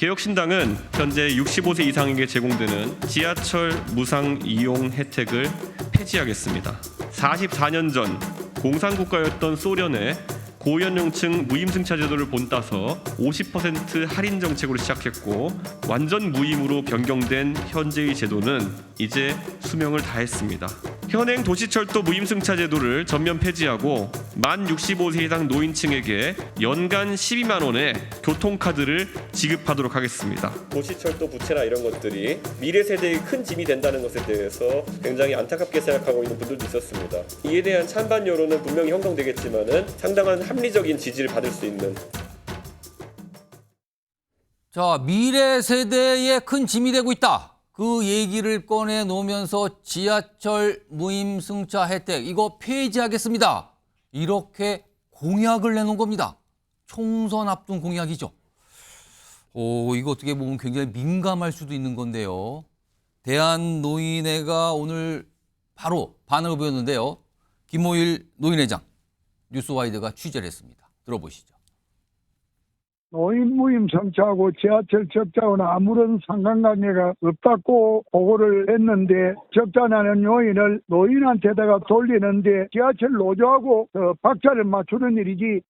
개혁신당은 현재 65세 이상에게 제공되는 지하철 무상 이용 혜택을 폐지하겠습니다. 44년 전 공산국가였던 소련의 고연령층 무임승차 제도를 본따서 50% 할인 정책으로 시작했고 완전 무임으로 변경된 현재의 제도는 이제 수명을 다했습니다. 현행 도시철도 무임승차 제도를 전면 폐지하고 만 65세 이상 노인층에게 연간 12만 원의 교통카드를 지급하도록 하겠습니다. 도시철도 부채나 이런 것들이 미래 세대의 큰 짐이 된다는 것에 대해서 굉장히 안타깝게 생각하고 있는 분들도 있었습니다. 이에 대한 찬반 여론은 분명히 형성되겠지만은 상당한 합리적인 지지를 받을 수 있는. 자, 미래 세대에 큰 짐이 되고 있다. 그 얘기를 꺼내 놓으면서 지하철 무임승차 혜택 이거 폐지하겠습니다. 이렇게 공약을 내놓은 겁니다. 총선 앞둔 공약이죠. 이거 어떻게 보면 굉장히 민감할 수도 있는 건데요. 대한노인회가 오늘 바로 반응을 보였는데요. 김호일 노인회장 뉴스와이드가 취재를 했습니다. 들어보시죠. 노인 무임 정차하고 지하철 적자와는 아무런 상관관계가 없다고 보고를 했는데 적자나는 요인을 노인한테다가 돌리는데 지하철 노조하고 박자를 맞추는 일이지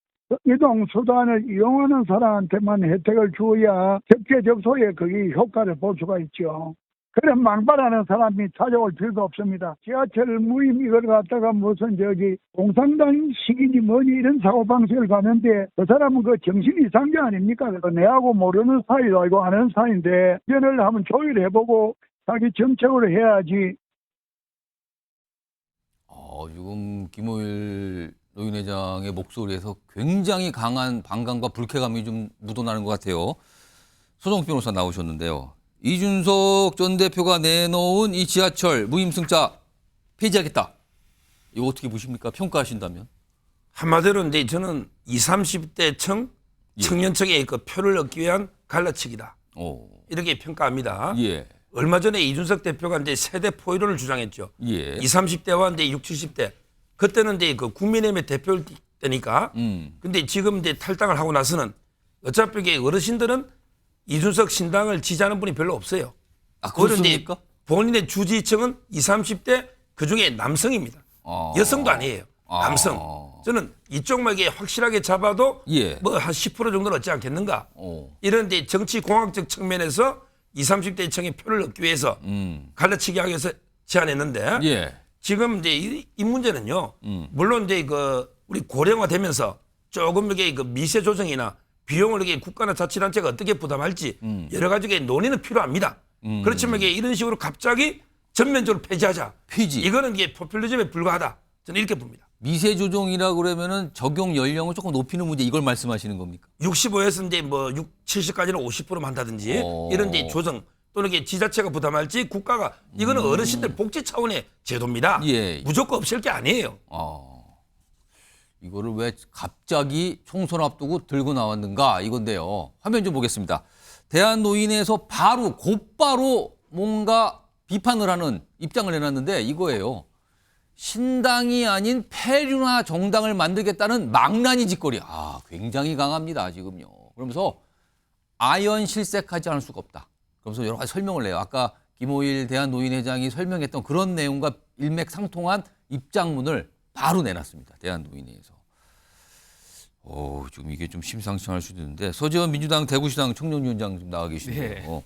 이동수단을 이용하는 사람한테만 혜택을 주어야 적재적소에 그게 효과를 볼 수가 있죠. 그런 망발하는 사람이 찾아올 필요가 없습니다. 지하철 무임 이걸 갖다가 무슨 공산당식이니 뭐니 이런 사고방식을 가는데 그 사람은 그 정신 이상자 아닙니까? 내하고 모르는 사이도 아니고 아는 사이인데 의견을 한번 조율해보고 자기 정책으로 해야지. 지금 김호일 노인회장의 목소리에서 굉장히 강한 반감과 불쾌감이 좀 묻어나는 것 같아요. 소정욱 변호사 나오셨는데요. 이준석 전 대표가 내놓은 이 지하철 무임승차 폐지하겠다. 이거 어떻게 보십니까? 평가하신다면? 한마디로 이제 저는 20, 30대 청년층의 그 표를 얻기 위한 갈라치기다. 이렇게 평가합니다. 예. 얼마 전에 이준석 대표가 이제 세대 포이론을 주장했죠. 예. 20, 30대와 이제 60, 70대. 그때는 이제 그 국민의힘의 대표일 때니까. 근데 지금 이제 탈당을 하고 나서는 어차피 이게 어르신들은 이준석 신당을 지지하는 분이 별로 없어요. 그렇습니까? 본인의 주지층은 20, 30대 그중에 남성입니다. 여성도 아니에요. 남성. 저는 이쪽만 확실하게 잡아도 뭐 한 10% 정도는 얻지 않겠는가. 이런 데 정치 공학적 측면에서 20, 30대 층의 표를 얻기 위해서 갈라치기 하기 위해서 제안했는데 지금 이제 이 문제는요. 물론 이제 우리 고령화 되면서 조금 이렇게 미세 조정이나 비용을 이렇게 국가나 자치단체가 어떻게 부담할지 여러 가지의 논의는 필요합니다. 그렇지만 이게 이런 식으로 갑자기 전면적으로 폐지하자. 이거는 이게 포퓰리즘에 불과하다. 저는 이렇게 봅니다. 미세 조정이라 그러면은 적용 연령을 조금 높이는 문제 이걸 말씀하시는 겁니까? 65에서 이제 뭐 70까지는 50%만 한다든지 이런 이제 조정 또는 이게 지자체가 부담할지 국가가 이거는 어르신들 복지 차원의 제도입니다. 무조건 없을 게 아니에요. 이거를 왜 갑자기 총선 앞두고 들고 나왔는가 이건데요. 화면 좀 보겠습니다. 대한노인회에서 곧바로 뭔가 비판을 하는 입장을 내놨는데 이거예요. 신당이 아닌 폐륜화 정당을 만들겠다는 망나니 짓거리. 굉장히 강합니다, 지금요. 그러면서 아연실색하지 않을 수가 없다. 그러면서 여러 가지 설명을 해요. 아까 김호일 대한노인회장이 설명했던 그런 내용과 일맥상통한 입장문을 바로 내놨습니다. 대한노인회에서. 지금 이게 좀 심상치 않을 수도 있는데 서재원 민주당 대구시당 청년위원장 좀 나와 계시네요.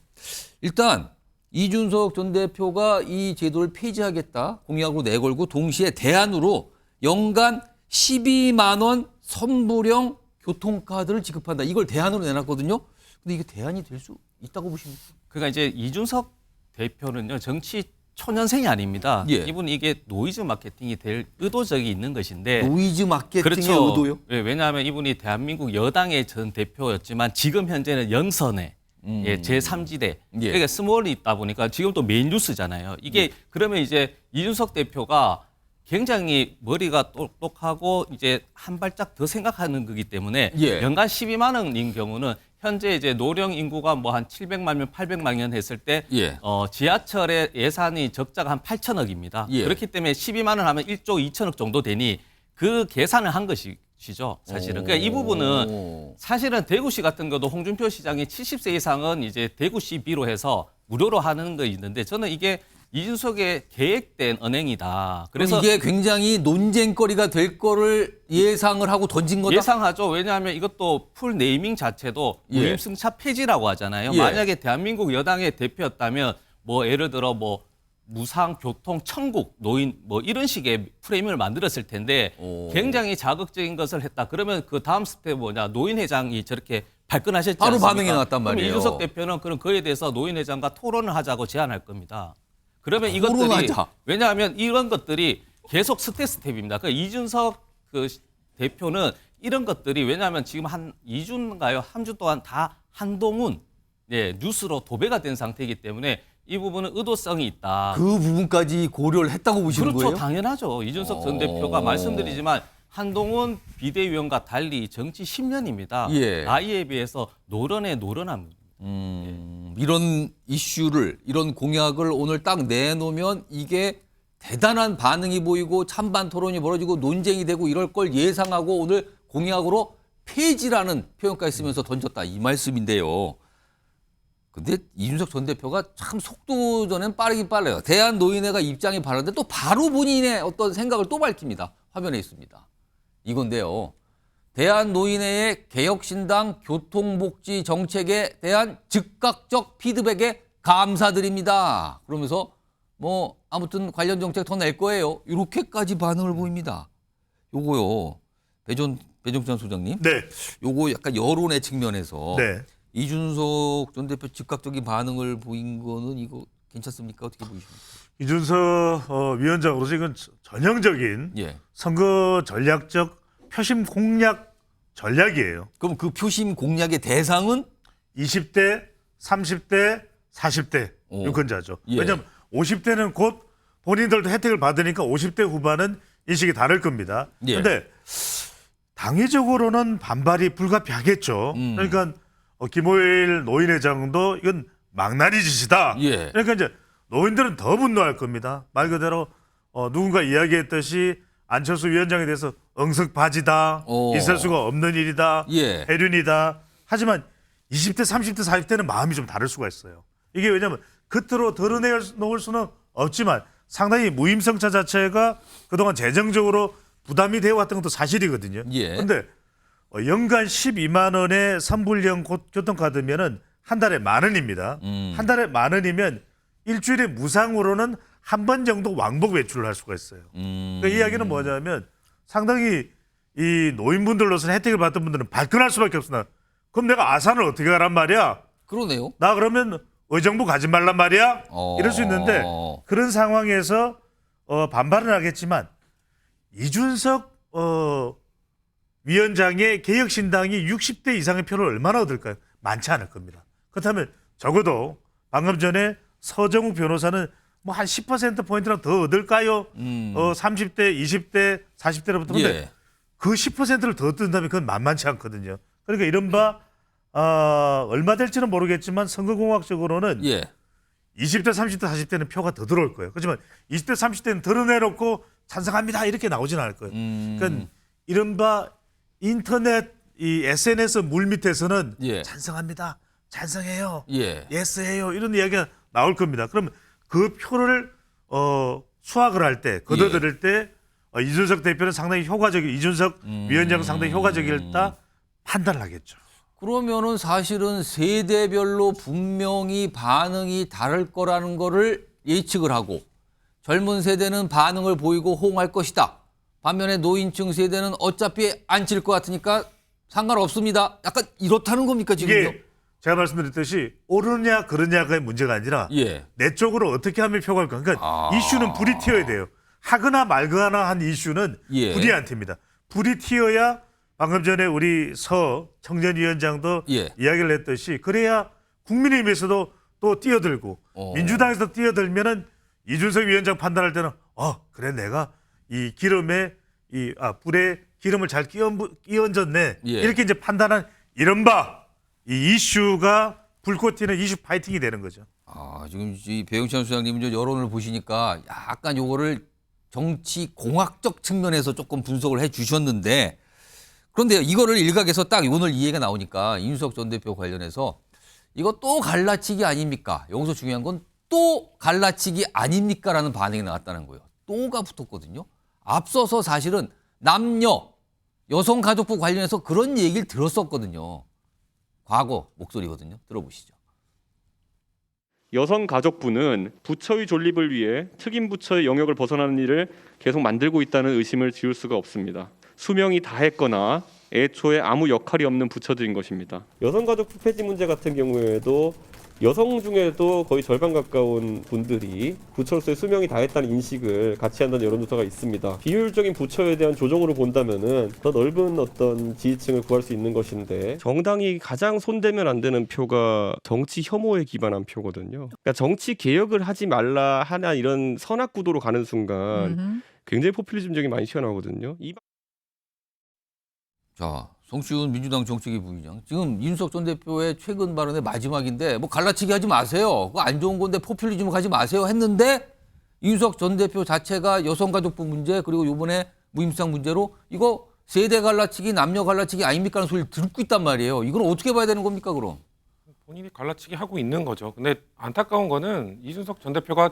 일단 이준석 전 대표가 이 제도를 폐지하겠다 공약으로 내걸고 동시에 대안으로 연간 12만 원 선불형 교통카드를 지급한다. 이걸 대안으로 내놨거든요. 근데 이게 대안이 될 수 있다고 보십니까? 그러니까 이제 이준석 대표는요 정치 초년생이 아닙니다. 이분 이게 노이즈 마케팅이 될 의도적이 있는 것인데. 노이즈 마케팅의 그렇죠. 의도요? 왜냐하면 이분이 대한민국 여당의 전 대표였지만 지금 현재는 연선에 제3지대 그러니까 스몰이 있다 보니까 지금 또 메인 뉴스잖아요. 이게 그러면 이제 이준석 대표가 굉장히 머리가 똑똑하고 이제 한 발짝 더 생각하는 거기 때문에 연간 12만 원인 경우는 현재 이제 노령 인구가 뭐 한 700만 명, 800만 명 했을 때 지하철의 예산이 적자가 한 8천억입니다. 그렇기 때문에 12만 원 하면 1조 2천억 정도 되니 그 계산을 한 것이 시죠, 사실은. 그러니까 이 부분은 사실은 대구시 같은 경우도 홍준표 시장이 70세 이상은 이제 대구시 비로 해서 무료로 하는 거 있는데 저는 이게 이준석의 계획된 언행이다. 그래서 이게 굉장히 논쟁거리가 될 거를 예상을 하고 던진 거다? 예상하죠. 왜냐하면 이것도 풀 네이밍 자체도 무임승차 폐지라고 하잖아요. 예. 만약에 대한민국 여당의 대표였다면 뭐 예를 들어 뭐 무상 교통 천국 노인 뭐 이런 식의 프레임을 만들었을 텐데 굉장히 자극적인 것을 했다. 그러면 그 다음 스텝 뭐냐, 노인 회장이 저렇게 발끈하셨지 바로 않습니까? 반응이 나왔단 그럼 말이에요. 이준석 대표는 그럼 그에 대해서 노인 회장과 토론을 하자고 제안할 겁니다. 그러면 이것들이 토론하자. 왜냐하면 이런 것들이 계속 스텝입니다. 그 이준석 그 대표는 이런 것들이 왜냐하면 지금 한 2주인가요? 3주 동안 다 한동훈 뉴스로 도배가 된 상태이기 때문에 이 부분은 의도성이 있다. 그 부분까지 고려를 했다고 보시는 그렇죠. 거예요? 당연하죠. 이준석 전 대표가 말씀드리지만 한동훈 비대위원과 달리 정치 10년입니다. 예. 나이에 비해서 노련합니다. 이런 이슈를, 이런 공약을 오늘 딱 내놓으면 이게 대단한 반응이 보이고 찬반 토론이 벌어지고 논쟁이 되고 이럴 걸 예상하고 오늘 공약으로 폐지라는 표현까지 쓰면서 던졌다, 이 말씀인데요. 근데 이준석 전 대표가 참 속도전엔 빠르긴 빨라요. 대한노인회가 입장이 바르는데 또 바로 본인의 어떤 생각을 또 밝힙니다. 화면에 있습니다. 이건데요. 대한노인회의 개혁신당 교통복지 정책에 대한 즉각적 피드백에 감사드립니다. 그러면서 뭐 아무튼 관련 정책 더 낼 거예요. 이렇게까지 반응을 보입니다. 요거요. 배종찬 소장님. 네. 요거 약간 여론의 측면에서 네. 이준석 전 대표 즉각적인 반응을 보인 거는 이거 괜찮습니까? 어떻게 보이십니까? 이준석 위원장으로서 이건 전형적인 예. 선거 전략적 표심 공략 전략이에요. 그럼 그 표심 공략의 대상은 20대, 30대, 40대 오. 유권자죠. 예. 왜냐하면 50대는 곧 본인들도 혜택을 받으니까 50대 후반은 인식이 다를 겁니다. 그런데 예. 당위적으로는 반발이 불가피하겠죠. 그러니까 김호일 노인회장도 이건 망나니 짓이다. 예. 그러니까 이제 노인들은 더 분노할 겁니다. 말 그대로 누군가 이야기했듯이 안철수 위원장에 대해서 응석바지다. 있을 수가 없는 일이다. 예. 해륜이다. 하지만 20대, 30대, 40대는 마음이 좀 다를 수가 있어요. 이게 왜냐하면 겉으로 드러내놓을 수는 없지만 상당히 무임승차 자체가 그동안 재정적으로 부담이 되어 왔던 것도 사실이거든요. 그런데 연간 12만 원의 선불형 교통카드면은 한 달에 10,000원입니다. 한 달에 10,000원이면 일주일에 무상으로는 한 번 정도 왕복 외출을 할 수가 있어요. 그 이야기는 뭐냐면 상당히 이 노인분들로서는 혜택을 받던 분들은 발끈할 수밖에 없으나 그럼 내가 아산을 어떻게 가란 말이야? 그러네요. 나 그러면 의정부 가지 말란 말이야? 이럴 수 있는데 그런 상황에서 반발은 하겠지만 이준석 위원장의 개혁신당이 60대 이상의 표를 얼마나 얻을까요? 많지 않을 겁니다. 그렇다면 적어도 방금 전에 서정욱 변호사는 뭐 한 10%포인트나 더 얻을까요? 30대, 20대, 40대로부터. 근데 예. 그 10%를 더 뜬다면 그건 만만치 않거든요. 그러니까 이른바 얼마 될지는 모르겠지만 선거공학적으로는 예. 20대, 30대, 40대는 표가 더 들어올 거예요. 그렇지만 20대, 30대는 드러내놓고 찬성합니다 이렇게 나오지는 않을 거예요. 그러니까 이른바 인터넷 이 SNS 물밑에서는 예. 찬성합니다, 찬성해요, 예. 예스해요 이런 이야기가 나올 겁니다. 그럼 그 표를 수확을 할 때, 걷어들일 때 이준석 대표는 상당히 효과적인, 이준석 위원장은 상당히 효과적이었다 판단을 하겠죠. 그러면은 사실은 세대별로 분명히 반응이 다를 거라는 거를 예측을 하고 젊은 세대는 반응을 보이고 호응할 것이다. 반면에 노인층 세대는 어차피 안 칠 것 같으니까 상관없습니다. 약간 이렇다는 겁니까 지금요? 이게 제가 말씀드렸듯이 옳으냐 그러냐가 문제가 아니라 예. 내 쪽으로 어떻게 하면 표가 올까. 그러니까 이슈는 불이 튀어야 돼요. 하거나 말거나 한 이슈는 예. 불이 안 튑니다. 불이 튀어야 방금 전에 우리 서 청년위원장도 예. 이야기를 했듯이 그래야 국민의힘에서도 또 뛰어들고 민주당에서 뛰어들면은 이준석 위원장 판단할 때는 그래 내가 이 기름에 불에 기름을 잘 끼얹었네. 예. 이렇게 이제 판단한 이른바 이 이슈가 불꽃 튀는 이슈 파이팅이 되는 거죠. 지금 이 배용찬 소장님 저 여론을 보시니까 약간 요거를 정치 공학적 측면에서 조금 분석을 해 주셨는데 그런데 이거를 일각에서 딱 오늘 이 얘기가 나오니까 이준석 전 대표 관련해서 이거 또 갈라치기 아닙니까? 여기서 중요한 건 또 갈라치기 아닙니까라는 반응이 나왔다는 거예요. 또가 붙었거든요. 앞서서 사실은 남녀, 여성가족부 관련해서 그런 얘기를 들었었거든요. 과거 목소리거든요. 들어보시죠. 여성가족부는 부처의 존립을 위해 특임 부처의 영역을 벗어나는 일을 계속 만들고 있다는 의심을 지울 수가 없습니다. 수명이 다했거나 애초에 아무 역할이 없는 부처들인 것입니다. 여성가족부 폐지 문제 같은 경우에도 여성 중에도 거의 절반 가까운 분들이 부처로서의 수명이 다했다는 인식을 같이 한다는 여론조사가 있습니다. 비효율적인 부처에 대한 조정으로 본다면은 더 넓은 어떤 지지층을 구할 수 있는 것인데 정당이 가장 손대면 안 되는 표가 정치 혐오에 기반한 표거든요. 그러니까 정치 개혁을 하지 말라 하나 이런 선악 구도로 가는 순간 굉장히 포퓰리즘적인 많이 튀어나오거든요. 자, 송시훈 민주당 정책위 부의장. 지금 이준석 전 대표의 최근 발언의 마지막인데 뭐 갈라치기 하지 마세요. 그거 안 좋은 건데 포퓰리즘 하지 마세요 했는데 이준석 전 대표 자체가 여성가족부 문제 그리고 이번에 무임상 문제로 이거 세대 갈라치기 남녀 갈라치기 아닙니까 하는 소리를 듣고 있단 말이에요. 이건 어떻게 봐야 되는 겁니까 그럼? 본인이 갈라치기 하고 있는 거죠. 근데 안타까운 거는 이준석 전 대표가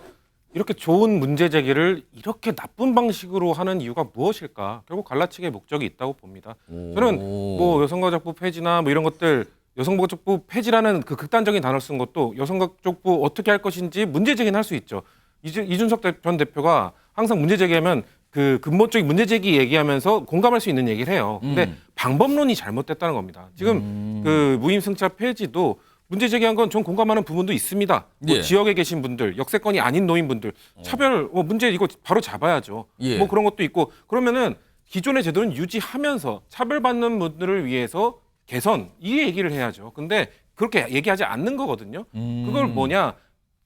이렇게 좋은 문제 제기를 이렇게 나쁜 방식으로 하는 이유가 무엇일까? 결국 갈라치기의 목적이 있다고 봅니다. 저는 뭐 여성가족부 폐지나 뭐 이런 것들 여성가족부 폐지라는 그 극단적인 단어를 쓴 것도 여성가족부 어떻게 할 것인지 문제 제기는 할 수 있죠. 이준석 전 대표가 항상 문제 제기하면 그 근본적인 문제 제기 얘기하면서 공감할 수 있는 얘기를 해요. 근데 방법론이 잘못됐다는 겁니다. 지금 그 무임승차 폐지도 문제 제기한 건 전 공감하는 부분도 있습니다. 뭐 예. 지역에 계신 분들, 역세권이 아닌 노인분들 차별 문제 이거 바로 잡아야죠. 예. 뭐 그런 것도 있고 그러면은 기존의 제도는 유지하면서 차별받는 분들을 위해서 개선 이 얘기를 해야죠. 근데 그렇게 얘기하지 않는 거거든요. 그걸 뭐냐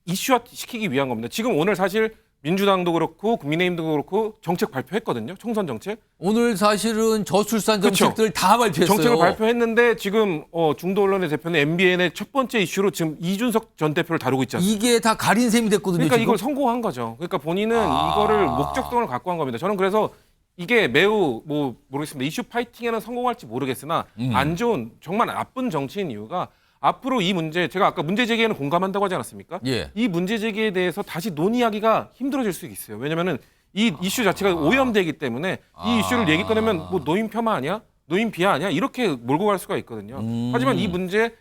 이슈화 시키기 위한 겁니다. 지금 오늘 사실 민주당도 그렇고 국민의힘도 그렇고 정책 발표했거든요. 총선 정책. 오늘 사실은 저출산 정책들 다 발표했어요. 정책을 발표했는데 지금 중도 언론의 대표는 MBN의 첫 번째 이슈로 지금 이준석 전 대표를 다루고 있지 않습니까? 이게 다 가린 셈이 됐거든요. 그러니까 지금? 이걸 성공한 거죠. 그러니까 본인은 이거를 목적성을 갖고 한 겁니다. 저는 그래서 이게 매우 뭐 모르겠습니다. 이슈 파이팅에는 성공할지 모르겠으나 안 좋은 정말 나쁜 정치인 이유가 앞으로 이 문제 제가 아까 문제 제기에는 공감한다고 하지 않았습니까? 예. 이 문제 제기에 대해서 다시 논의하기가 힘들어질 수 있어요. 왜냐면은 이 이슈 자체가 오염되기 때문에 이 이슈를 얘기 꺼내면 뭐 노인 폄하 아니야? 노인 비하 아니야? 이렇게 몰고 갈 수가 있거든요. 하지만 이 문제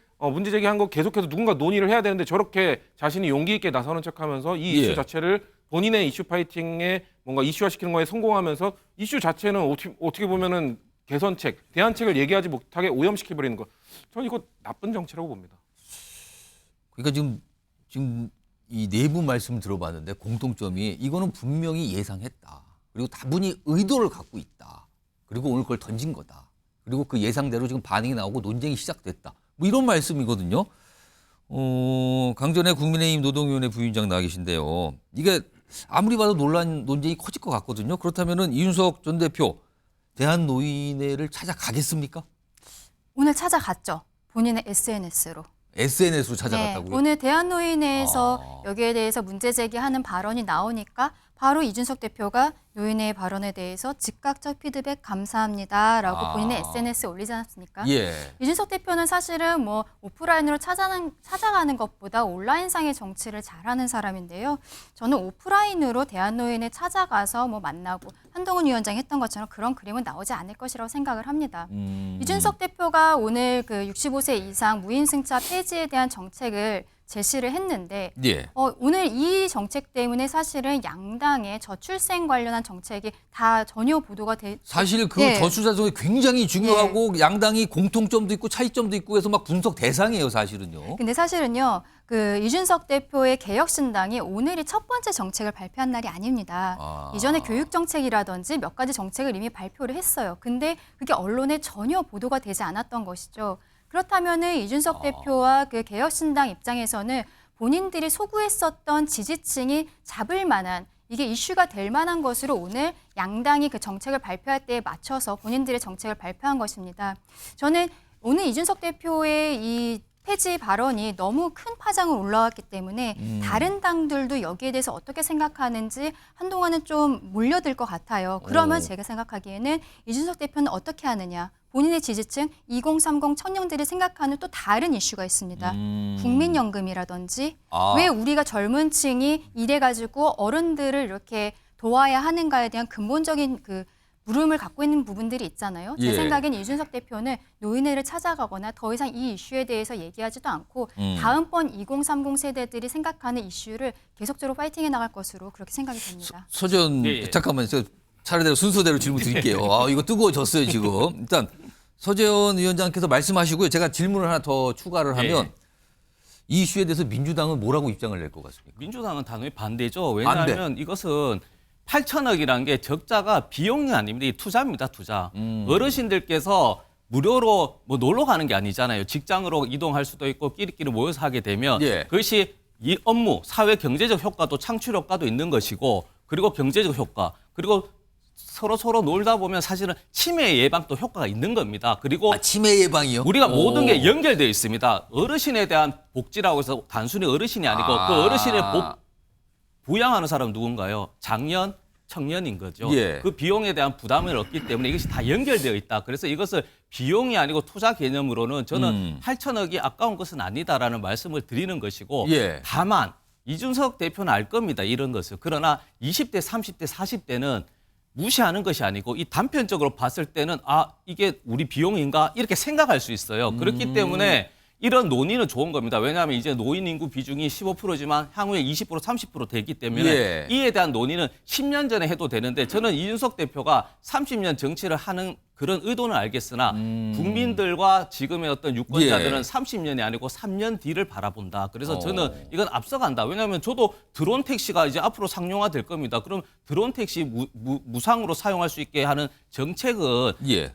제기한 거 계속해서 누군가 논의를 해야 되는데 저렇게 자신이 용기 있게 나서는 척하면서 이 이슈 예. 자체를 본인의 이슈 파이팅에 뭔가 이슈화시키는 거에 성공하면서 이슈 자체는 어떻게 보면은 개선책, 대안책을 얘기하지 못하게 오염시켜버리는 거. 저는 이거 나쁜 정치라고 봅니다. 그러니까 지금 이 내부 말씀 들어봤는데 공통점이 이거는 분명히 예상했다. 그리고 다분히 의도를 갖고 있다. 그리고 오늘 그걸 던진 거다. 그리고 그 예상대로 지금 반응이 나오고 논쟁이 시작됐다. 뭐 이런 말씀이거든요. 강전의 국민의힘 노동위원회 부위원장 나와 계신데요. 이게 아무리 봐도 논쟁이 커질 것 같거든요. 그렇다면은 이준석 전 대표 대한노인회를 찾아가겠습니까? 오늘 찾아갔죠. 본인의 SNS로. SNS로 찾아갔다고요? 네, 오늘 대한노인회에서 여기에 대해서 문제 제기하는 발언이 나오니까 바로 이준석 대표가 노인회의 발언에 대해서 즉각적 피드백 감사합니다라고 본인의 SNS에 올리지 않았습니까? 예. 이준석 대표는 사실은 뭐 오프라인으로 찾아가는 것보다 온라인상의 정치를 잘하는 사람인데요. 저는 오프라인으로 대한노인회 찾아가서 뭐 만나고 한동훈 위원장이 했던 것처럼 그런 그림은 나오지 않을 것이라고 생각을 합니다. 이준석 대표가 오늘 그 65세 이상 무임승차 폐지에 대한 정책을 제시를 했는데 예. 오늘 이 정책 때문에 사실은 양당의 저출생 관련한 정책이 다 전혀 보도가 사실 그 예. 저출산성이 굉장히 중요하고 양당이 공통점도 있고 차이점도 있고 해서 막 분석 대상이에요, 사실은요. 근데 사실은요, 그 이준석 대표의 개혁신당이 오늘이 첫 번째 정책을 발표한 날이 아닙니다. 이전에 교육 정책이라든지 몇 가지 정책을 이미 발표를 했어요. 근데 그게 언론에 전혀 보도가 되지 않았던 것이죠. 그렇다면은 이준석 대표와 그 개혁신당 입장에서는 본인들이 소구했었던 지지층이 잡을 만한 이게 이슈가 될 만한 것으로 오늘 양당이 그 정책을 발표할 때에 맞춰서 본인들의 정책을 발표한 것입니다. 저는 오늘 이준석 대표의 이 폐지 발언이 너무 큰 파장으로 올라왔기 때문에 다른 당들도 여기에 대해서 어떻게 생각하는지 한동안은 좀 몰려들 것 같아요. 그러면 제가 생각하기에는 이준석 대표는 어떻게 하느냐. 본인의 지지층 2030 청년들이 생각하는 또 다른 이슈가 있습니다. 국민연금이라든지 왜 우리가 젊은 층이 이래가지고 어른들을 이렇게 도와야 하는가에 대한 근본적인 그 물음을 갖고 있는 부분들이 있잖아요. 제 예. 생각엔 이준석 대표는 노인회를 찾아가거나 더 이상 이 이슈에 대해서 얘기하지도 않고 다음번 2030 세대들이 생각하는 이슈를 계속적으로 파이팅해 나갈 것으로 그렇게 생각이 됩니다. 서재원 잠깐만요. 저 차례대로 순서대로 질문 드릴게요. 이거 뜨거워졌어요 지금. 일단 서재원 위원장께서 말씀하시고요. 제가 질문을 하나 더 추가를 하면 이 이슈에 대해서 민주당은 뭐라고 입장을 낼 것 같습니까? 민주당은 당연히 반대죠. 왜냐하면 이것은 8천억이라는 게 적자가 비용이 아닙니다. 이 투자입니다. 투자. 어르신들께서 무료로 뭐 놀러 가는 게 아니잖아요. 직장으로 이동할 수도 있고 끼리끼리 모여서 하게 되면 그것이 이 업무, 사회 경제적 효과도 창출 효과도 있는 것이고 그리고 경제적 효과 그리고 서로 놀다 보면 사실은 치매 예방도 효과가 있는 겁니다. 그리고 치매 예방이요? 우리가 모든 게 연결되어 있습니다. 어르신에 대한 복지라고 해서 단순히 어르신이 아니고 그 어르신의 부양하는 사람은 누군가요? 장년, 청년인 거죠. 그 비용에 대한 부담을 얻기 때문에 이것이 다 연결되어 있다. 그래서 이것을 비용이 아니고 투자 개념으로는 저는 8천억이 아까운 것은 아니다라는 말씀을 드리는 것이고 다만 이준석 대표는 알 겁니다. 이런 것을. 그러나 20대, 30대, 40대는 무시하는 것이 아니고 이 단편적으로 봤을 때는 이게 우리 비용인가 이렇게 생각할 수 있어요. 그렇기 때문에 이런 논의는 좋은 겁니다. 왜냐하면 이제 노인 인구 비중이 15%지만 향후에 20% 30% 되기 때문에 이에 대한 논의는 10년 전에 해도 되는데 저는 이준석 대표가 30년 정치를 하는 그런 의도는 알겠으나 국민들과 지금의 어떤 유권자들은 30년이 아니고 3년 뒤를 바라본다. 그래서 저는 이건 앞서간다. 왜냐하면 저도 드론 택시가 이제 앞으로 상용화 될 겁니다. 그럼 드론 택시 무상으로 사용할 수 있게 하는 정책은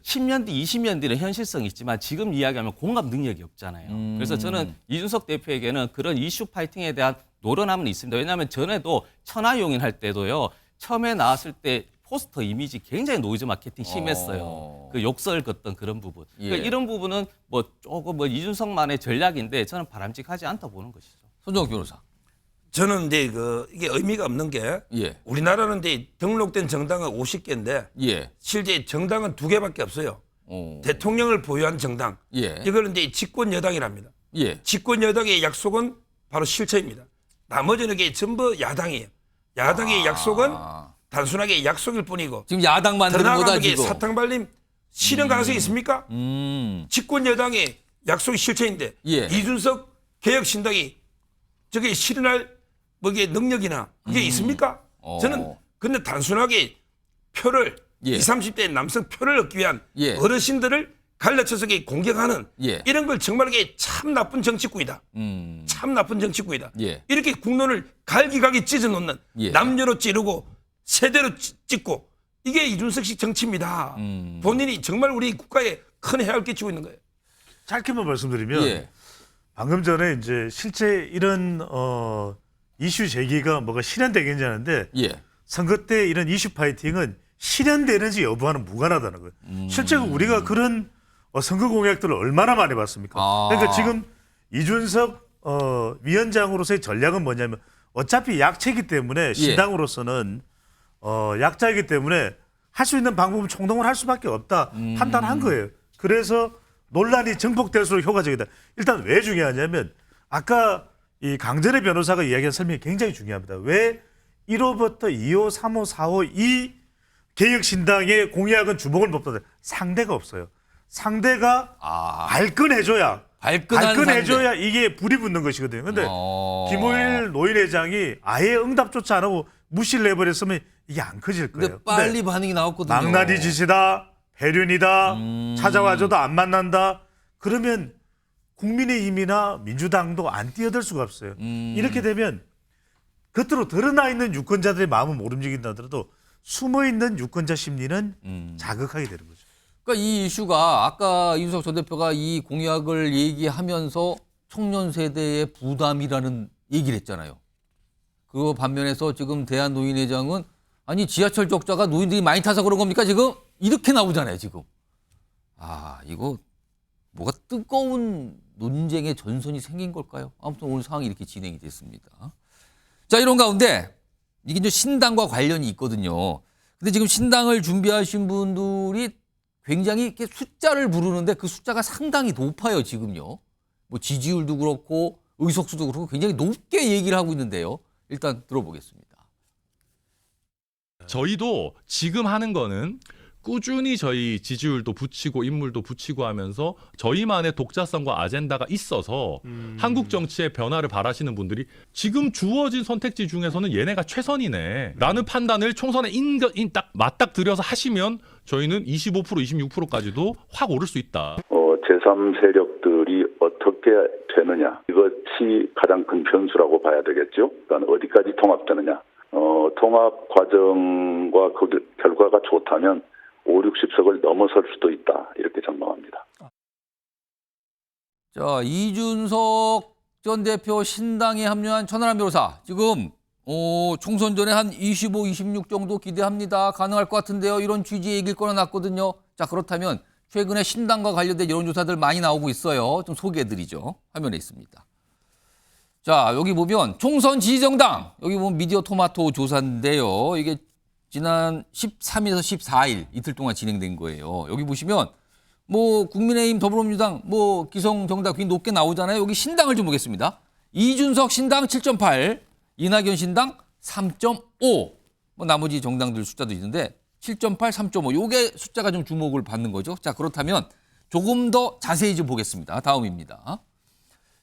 10년 뒤, 20년 뒤는 현실성이 있지만 지금 이야기하면 공감 능력이 없잖아요. 그래서 저는 이준석 대표에게는 그런 이슈 파이팅에 대한 노련함은 있습니다. 왜냐하면 전에도 천하용인 할 때도요. 처음에 나왔을 때 포스터 이미지 굉장히 노이즈 마케팅 심했어요. 그 욕설 걷던 그런 부분. 그러니까 이런 부분은 뭐 조금 뭐 이준석만의 전략인데 저는 바람직하지 않다 보는 것이죠. 손정욱 변호사. 저는 이제 이게 의미가 없는 게 우리나라는 이제 등록된 정당은 50개인데 실제 정당은 2개밖에 없어요. 대통령을 보유한 정당. 이걸 이제 집권 여당이랍니다. 집권 여당의 약속은 바로 실체입니다. 나머지는 이게 전부 야당이에요. 야당의 약속은 단순하게 약속일 뿐이고 지금 야당 만드는 거다 지금. 사탕 발림 실현 가능성이 있습니까? 집권 여당의 약속이 실체인데 이준석 개혁신당이 저게 실현할 뭐게 능력이나 그게 있습니까? 저는 근데 단순하게 표를 20, 30대 남성 표를 얻기 위한 어르신들을 갈라쳐서 공격하는 이런 걸 정말 이게 참 나쁜 정치구이다. 참 나쁜 정치구이다. 이렇게 국론을 갈기갈기 찢어놓는 남녀로 찌르고 세대로 찍고 이게 이준석식 정치입니다. 본인이 정말 우리 국가에 큰 해악을 끼치고 있는 거예요. 짧게만 말씀드리면 방금 전에 이제 실제 이런 이슈 제기가 뭐가 실현되겠냐 하는데 선거 때 이런 이슈 파이팅은 실현되는지 여부와는 무관하다는 거예요. 실제로 우리가 그런 선거 공약들을 얼마나 많이 봤습니까? 그러니까 지금 이준석 위원장으로서의 전략은 뭐냐면 어차피 약체이기 때문에 신당으로서는 약자이기 때문에 할 수 있는 방법은 총동을 할 수밖에 없다 판단한 거예요. 그래서 논란이 증폭될수록 효과적이다. 일단 왜 중요하냐면 아까 이 강전의 변호사가 이야기한 설명이 굉장히 중요합니다. 왜 1호부터 2호, 3호, 4호 이 개혁신당의 공약은 주목을 못 받아요. 상대가 없어요. 상대가 발끈해줘야 이게 불이 붙는 것이거든요. 근데 김호일 노인회장이 아예 응답조차 안 하고 무시를 해버렸으면 이게 안 커질 거예요. 근데 빨리 반응이 나왔거든요. 망나니 짓이다, 배륜이다, 찾아와줘도 안 만난다. 그러면 국민의힘이나 민주당도 안 뛰어들 수가 없어요. 이렇게 되면 겉으로 드러나 있는 유권자들의 마음은 못 움직인다 하더라도 숨어있는 유권자 심리는 자극하게 되는 거죠. 그러니까 이 이슈가 아까 이준석 전 대표가 이 공약을 얘기하면서 청년 세대의 부담이라는 얘기를 했잖아요. 그 반면에서 지금 대한노인회장은 아니 지하철 적자가 노인들이 많이 타서 그런 겁니까 지금? 이렇게 나오잖아요 지금. 이거 뭐가 뜨거운 논쟁의 전선이 생긴 걸까요? 아무튼 오늘 상황이 이렇게 진행이 됐습니다. 자, 이런 가운데 이게 이제 신당과 관련이 있거든요. 근데 지금 신당을 준비하신 분들이 굉장히 이렇게 숫자를 부르는데 그 숫자가 상당히 높아요, 지금요. 뭐 지지율도 그렇고 의석수도 그렇고 굉장히 높게 얘기를 하고 있는데요. 일단 들어보겠습니다. 저희도 지금 하는 거는 꾸준히 저희 지지율도 붙이고 인물도 붙이고 하면서 저희만의 독자성과 아젠다가 있어서 한국 정치의 변화를 바라시는 분들이 지금 주어진 선택지 중에서는 얘네가 최선이네 라는 판단을 총선에 딱 맞닥뜨려서 하시면 저희는 25% 26%까지도 확 오를 수 있다. 제3 세력들이 어떻게 되느냐, 이것이 가장 큰 변수라고 봐야 되겠죠. 그러니까 어디까지 통합되느냐. 통합 과정과 그 결과가 좋다면 5, 60석을 넘어설 수도 있다, 이렇게 전망합니다. 자, 이준석 전 대표 신당에 합류한 천하람 변호사, 지금 총선 전에 한 25, 26 정도 기대합니다. 가능할 것 같은데요. 이런 취지의 얘기를 꺼내놨거든요. 자, 그렇다면 최근에 신당과 관련된 여론조사들 많이 나오고 있어요. 좀 소개해드리죠. 화면에 있습니다. 자, 여기 보면 총선 지지정당, 여기 보면 미디어 토마토 조사인데요. 이게 지난 13일에서 14일 이틀 동안 진행된 거예요. 여기 보시면 뭐 국민의힘, 더불어민주당, 뭐 기성정당 굉장히 높게 나오잖아요. 여기 신당을 좀 보겠습니다. 이준석 신당 7.8, 이낙연 신당 3.5. 뭐 나머지 정당들 숫자도 있는데 7.8, 3.5. 요게 숫자가 좀 주목을 받는 거죠. 자, 그렇다면 조금 더 자세히 좀 보겠습니다. 다음입니다.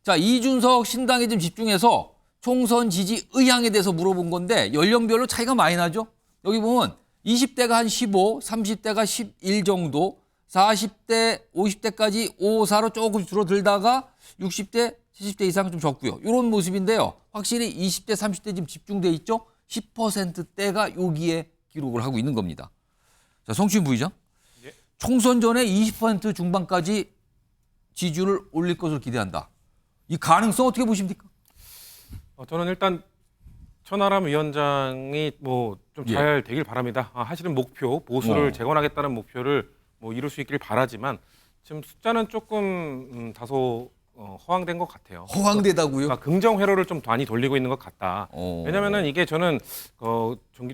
자, 이준석 신당에 좀 집중해서 총선 지지 의향에 대해서 물어본 건데 연령별로 차이가 많이 나죠. 여기 보면 20대가 한 15, 30대가 11 정도, 40대, 50대까지 5, 4로 조금 줄어들다가 60대, 70대 이상 좀 적고요. 이런 모습인데요. 확실히 20대, 30대 지금 집중돼 있죠. 10%대가 여기에 기록을 하고 있는 겁니다. 자, 성추인 부의장. 예. 총선 전에 20% 중반까지 지지율을 올릴 것으로 기대한다. 이 가능성 어떻게 보십니까? 저는 일단 천하람 위원장이 뭐 좀 잘 되길 바랍니다. 하시는 목표, 보수를 재건하겠다는 목표를 뭐 이룰 수 있길 바라지만 지금 숫자는 조금 다소 허황된 것 같아요. 허황되다고요? 그러니까 긍정 회로를 좀 많이 돌리고 있는 것 같다. 왜냐면은 이게 저는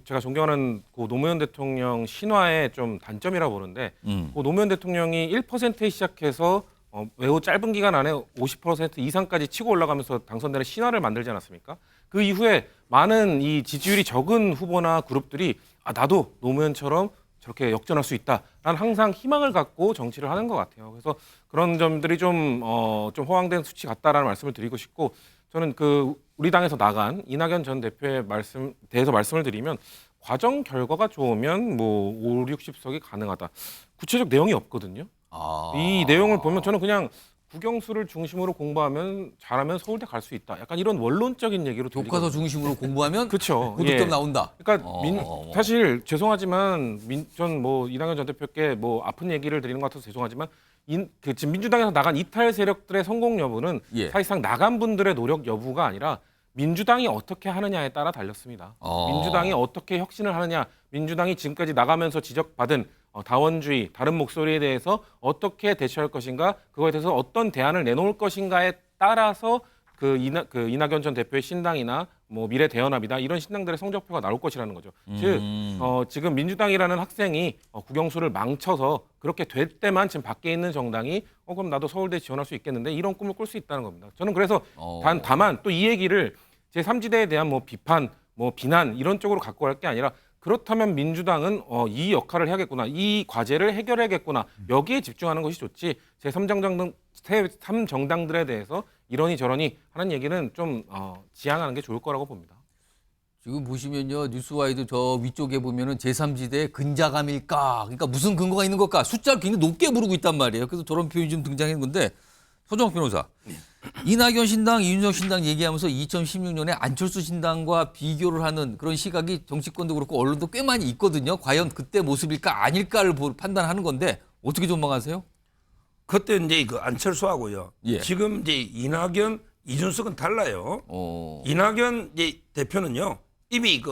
제가 존경하는 고 노무현 대통령 신화의 좀 단점이라고 보는데 고 노무현 대통령이 1%에 시작해서 매우 짧은 기간 안에 50% 이상까지 치고 올라가면서 당선되는 신화를 만들지 않았습니까? 그 이후에 많은 이 지지율이 적은 후보나 그룹들이 나도 노무현처럼 저렇게 역전할 수 있다라는 항상 희망을 갖고 정치를 하는 것 같아요. 그래서 그런 점들이 좀 허황된 수치 같다라는 말씀을 드리고 싶고, 저는 우리 당에서 나간 이낙연 전 대표의 대해서 말씀을 드리면 과정 결과가 좋으면 뭐 5, 60석이 가능하다. 구체적 내용이 없거든요. 이 내용을 보면 저는 그냥 국영수를 중심으로 공부하면 잘하면 서울대 갈 수 있다. 약간 이런 원론적인 얘기로 교과서 중심으로 공부하면 그렇죠. 고득점 나온다. 그러니까 사실 죄송하지만 전 뭐 이낙연 전 대표께 뭐 아픈 얘기를 드리는 것 같아서 죄송하지만 지금 민주당에서 나간 이탈 세력들의 성공 여부는 사실상 나간 분들의 노력 여부가 아니라 민주당이 어떻게 하느냐에 따라 달렸습니다. 민주당이 어떻게 혁신을 하느냐, 민주당이 지금까지 나가면서 지적받은 다원주의, 다른 목소리에 대해서 어떻게 대처할 것인가, 그거에 대해서 어떤 대안을 내놓을 것인가에 따라서 이낙연 전 대표의 신당이나 뭐 미래대연합이다 이런 신당들의 성적표가 나올 것이라는 거죠. 즉 지금 민주당이라는 학생이 국영수를 망쳐서 그렇게 될 때만 지금 밖에 있는 정당이 그럼 나도 서울대 지원할 수 있겠는데 이런 꿈을 꿀 수 있다는 겁니다. 저는 그래서 다만 또 이 얘기를 제3지대에 대한 뭐 비판, 뭐 비난 이런 쪽으로 갖고 갈 게 아니라, 그렇다면 민주당은 이 역할을 해야겠구나, 이 과제를 해결해야겠구나, 여기에 집중하는 것이 좋지 제3정당들에 대해서 이러니 저러니 하는 얘기는 좀 지양하는 게 좋을 거라고 봅니다. 지금 보시면요, 뉴스와이드 저 위쪽에 보면은 제3지대의 근자감일까, 그러니까 무슨 근거가 있는 걸까, 숫자를 굉장히 높게 부르고 있단 말이에요. 그래서 저런 표현이 좀 등장한 건데, 서정욱 변호사, 이낙연 신당, 이준석 신당 얘기하면서 2016년에 안철수 신당과 비교를 하는 그런 시각이 정치권도 그렇고 언론도 꽤 많이 있거든요. 과연 그때 모습일까 아닐까를 판단하는 건데 어떻게 전망하세요? 그때 이제 안철수하고요. 지금 이제 이낙연, 이준석은 달라요. 이낙연 이제 대표는요, 이미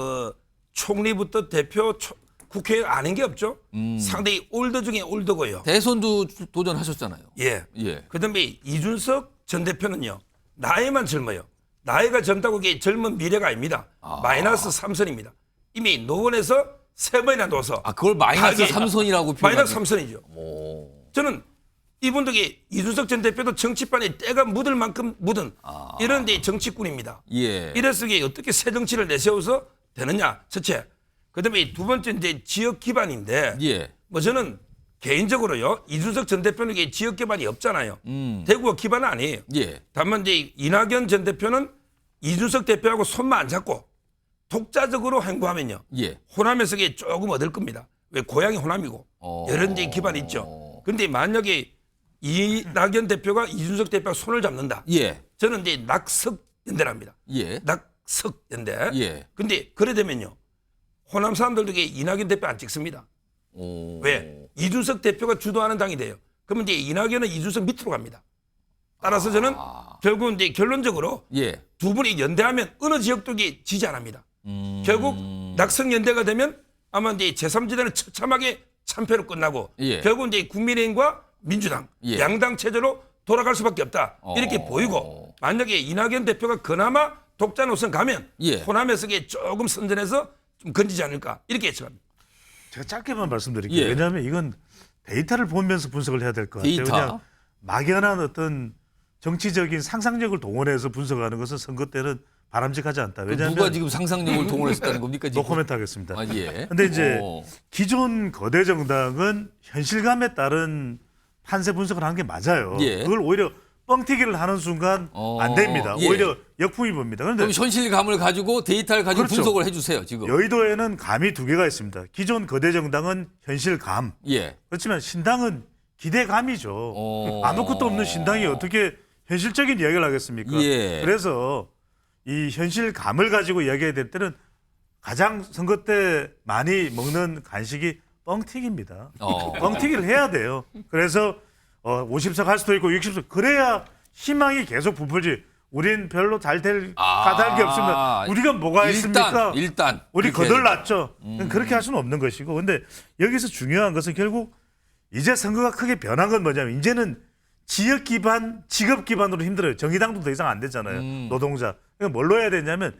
총리부터 대표, 국회에 아는 게 없죠. 상당히 올드 중에 올드고요. 대선도 도전하셨잖아요. 예. 그다음에 이준석 전 대표는요, 나이만 젊어요. 나이가 젊다고 이게 젊은 미래가 아닙니다. 마이너스 3선입니다. 이미 노원에서 3번이나 둬서 그걸 마이너스 가게. 3선이라고 마이너스 3선이죠. 저는 이분들이 이준석 전 대표도 정치판에 때가 묻을 만큼 묻은 이런 데 정치꾼입니다. 예. 이래서 이게 어떻게 새 정치를 내세워서 되느냐, 첫째. 그다음에 두 번째 이제 지역 기반인데 예. 뭐 저는 개인적으로요, 이준석 전 대표는 이게 지역 기반이 없잖아요. 대구가 기반은 아니에요. 예. 다만 이제 이낙연 전 대표는 이준석 대표하고 손만 안 잡고 독자적으로 행보하면요, 예. 호남에서 이게 조금 얻을 겁니다. 왜 고향이 호남이고 여러 이제 기반이 있죠. 근데 만약에 이낙연 대표가 이준석 대표가 손을 잡는다. 예. 저는 이제 낙석 연대랍니다. 예. 낙석 연대. 예. 근데 그래 되면요, 호남 사람들도 이게 이낙연 대표 안 찍습니다. 왜? 이준석 대표가 주도하는 당이 돼요. 그러면 이제 이낙연은 이준석 밑으로 갑니다. 따라서 저는 결국은 이제 결론적으로 예. 두 분이 연대하면 어느 지역도 이게 지지 안 합니다. 결국 낙석 연대가 되면 아마 이제 제3지대는 처참하게 참패로 끝나고 예. 결국 이제 국민의힘과 민주당 예. 양당 체제로 돌아갈 수밖에 없다. 이렇게 보이고, 만약에 이낙연 대표가 그나마 독자 노선 가면 예. 호남에서 이게 조금 선전해서 좀 건지지 않을까 이렇게 예측합니다. 제가 짧게만 말씀드릴게요. 예. 왜냐하면 이건 데이터를 보면서 분석을 해야 될 것 같아요. 데이터. 그냥 막연한 어떤 정치적인 상상력을 동원해서 분석하는 것은 선거 때는 바람직하지 않다. 왜냐하면 누가 지금 상상력을 동원했다는 겁니까? 지금? 노코멘트 하겠습니다. 예. 근데 이제 기존 거대 정당은 현실감에 따른 판세 분석을 하는 게 맞아요. 예. 그걸 오히려 뻥튀기를 하는 순간 안 됩니다. 예. 오히려 역풍이 봅니다. 그런데 그럼 현실감을 가지고 데이터를 가지고 그렇죠. 분석을 해주세요. 지금. 여의도에는 감이 두 개가 있습니다. 기존 거대 정당은 현실감. 예. 그렇지만 신당은 기대감이죠. 아무것도 없는 신당이 어떻게 현실적인 이야기를 하겠습니까? 예. 그래서 이 현실감을 가지고 이야기해야 될 때는 가장 선거 때 많이 먹는 간식이 뻥튀기입니다. 뻥튀기를 해야 돼요. 그래서 50석 할 수도 있고 60석 그래야 희망이 계속 부풀지. 우린 별로 잘 될 까닭이 없습니다. 우리가 뭐가 있습니까? 일단 우리 그렇게 거덜났죠. 그렇게 할 수는 없는 것이고. 근데 여기서 중요한 것은 결국 이제 선거가 크게 변한 건 뭐냐면 이제는 지역 기반, 직업 기반으로 힘들어요. 정의당도 더 이상 안 되잖아요. 노동자. 그러니까 뭘로 해야 되냐면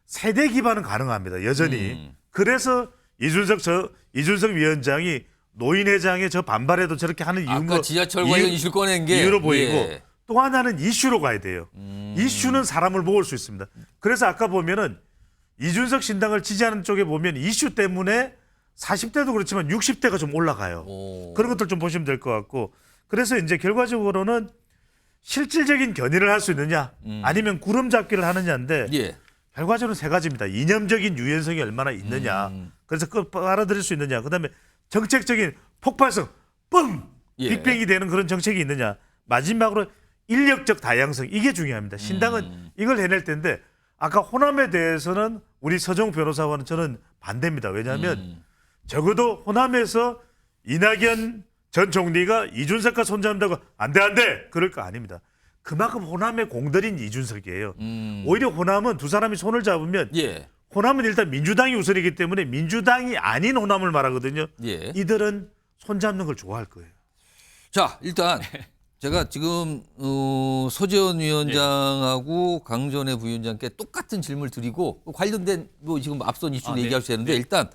세대 기반은 가능합니다. 여전히. 그래서 이준석 위원장이 노인회장의 저 반발에도 저렇게 하는 이유가 아까 지하철 관련 이슈 꺼낸 게 이유로 보이고 예. 또 하나는 이슈로 가야 돼요. 이슈는 사람을 모을 수 있습니다. 그래서 아까 보면은 이준석 신당을 지지하는 쪽에 보면 이슈 때문에 40대도 그렇지만 60대가 좀 올라가요. 그런 것들 좀 보시면 될 것 같고. 그래서 이제 결과적으로는 실질적인 견인을 할 수 있느냐 아니면 구름 잡기를 하느냐인데 예. 결과적으로는 세 가지입니다. 이념적인 유연성이 얼마나 있느냐. 그래서 그걸 빨아들일 수 있느냐. 그다음에 정책적인 폭발성, 뻥! 예. 빅뱅이 되는 그런 정책이 있느냐. 마지막으로 인력적 다양성. 이게 중요합니다. 신당은 이걸 해낼 텐데 아까 호남에 대해서는 우리 서정 변호사와는 저는 반대입니다. 왜냐하면 적어도 호남에서 이낙연 전 총리가 이준석과 손잡는다고 안 돼. 그럴 거 아닙니다. 그만큼 호남의 공들인 이준석이에요. 오히려 호남은 두 사람이 손을 잡으면 예. 호남은 일단 민주당이 우선이기 때문에 민주당이 아닌 호남을 말하거든요. 예. 이들은 손잡는 걸 좋아할 거예요. 자, 일단 제가 지금 소재원 위원장하고 강전의 부위원장께 똑같은 질문을 드리고 관련된 뭐 지금 앞선 이슈 얘기할 수 있는데 일단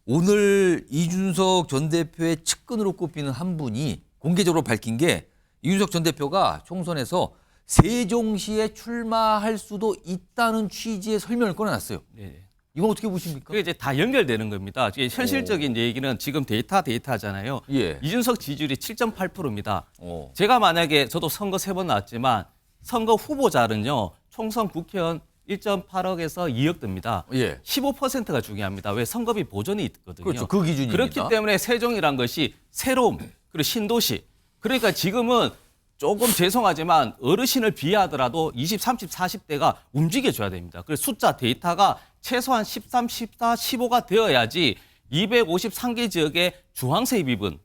오늘 이준석 전 대표의 측근으로 꼽히는 한 분이 공개적으로 밝힌 게 이준석 전 대표가 총선에서 세종시에 출마할 수도 있다는 취지의 설명을 꺼내놨어요. 네. 이건 어떻게 보십니까? 그게 이제 다 연결되는 겁니다. 이게 현실적인 얘기는 지금 데이터잖아요. 예. 이준석 지지율이 7.8%입니다. 제가 만약에 저도 선거 3번 나왔지만 선거 후보자는요. 총선 국회의원 1.8억에서 2억 듭니다. 예. 15%가 중요합니다. 왜 선거비 보전이 있거든요. 그렇죠. 그 기준입니다. 그렇기 때문에 세종이란 것이 새로움 그리고 신도시. 그러니까 지금은 조금 죄송하지만 어르신을 비하하더라도 20, 30, 40대가 움직여줘야 됩니다. 그래서 숫자 데이터가 최소한 13, 14, 15가 되어야지 253개 지역에 주황색 입은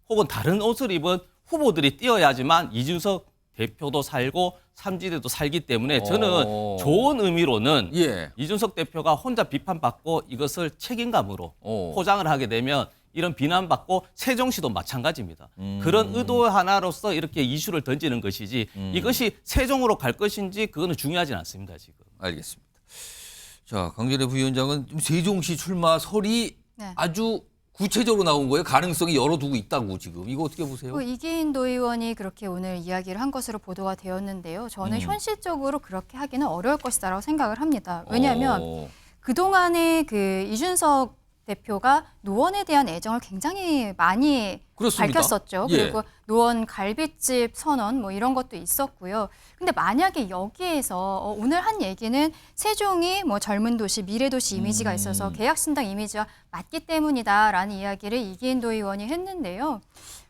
혹은 다른 옷을 입은 후보들이 뛰어야지만 이준석 대표도 살고 삼지대도 살기 때문에 저는 좋은 의미로는 예. 이준석 대표가 혼자 비판받고 이것을 책임감으로 포장을 하게 되면 이런 비난받고 세종시도 마찬가지입니다. 그런 의도 하나로서 이렇게 이슈를 던지는 것이지 이것이 세종으로 갈 것인지 그거는 중요하진 않습니다. 지금. 알겠습니다. 자, 강전의 부위원장은 세종시 출마 설이 네. 아주 구체적으로 나온 거예요. 가능성이 열어두고 있다고 지금. 이거 어떻게 보세요? 이기인 도의원이 그렇게 오늘 이야기를 한 것으로 보도가 되었는데요. 저는 현실적으로 그렇게 하기는 어려울 것이다라고 생각을 합니다. 왜냐하면 그동안에 그 이준석 대표가 노원에 대한 애정을 굉장히 많이 그렇습니다. 밝혔었죠. 예. 그리고 노원 갈비집 선언 뭐 이런 것도 있었고요. 근데 만약에 여기에서 오늘 한 얘기는 세종이 뭐 젊은 도시, 미래 도시 이미지가 있어서 개혁신당 이미지와 맞기 때문이다라는 이야기를 이기인 도의원이 했는데요.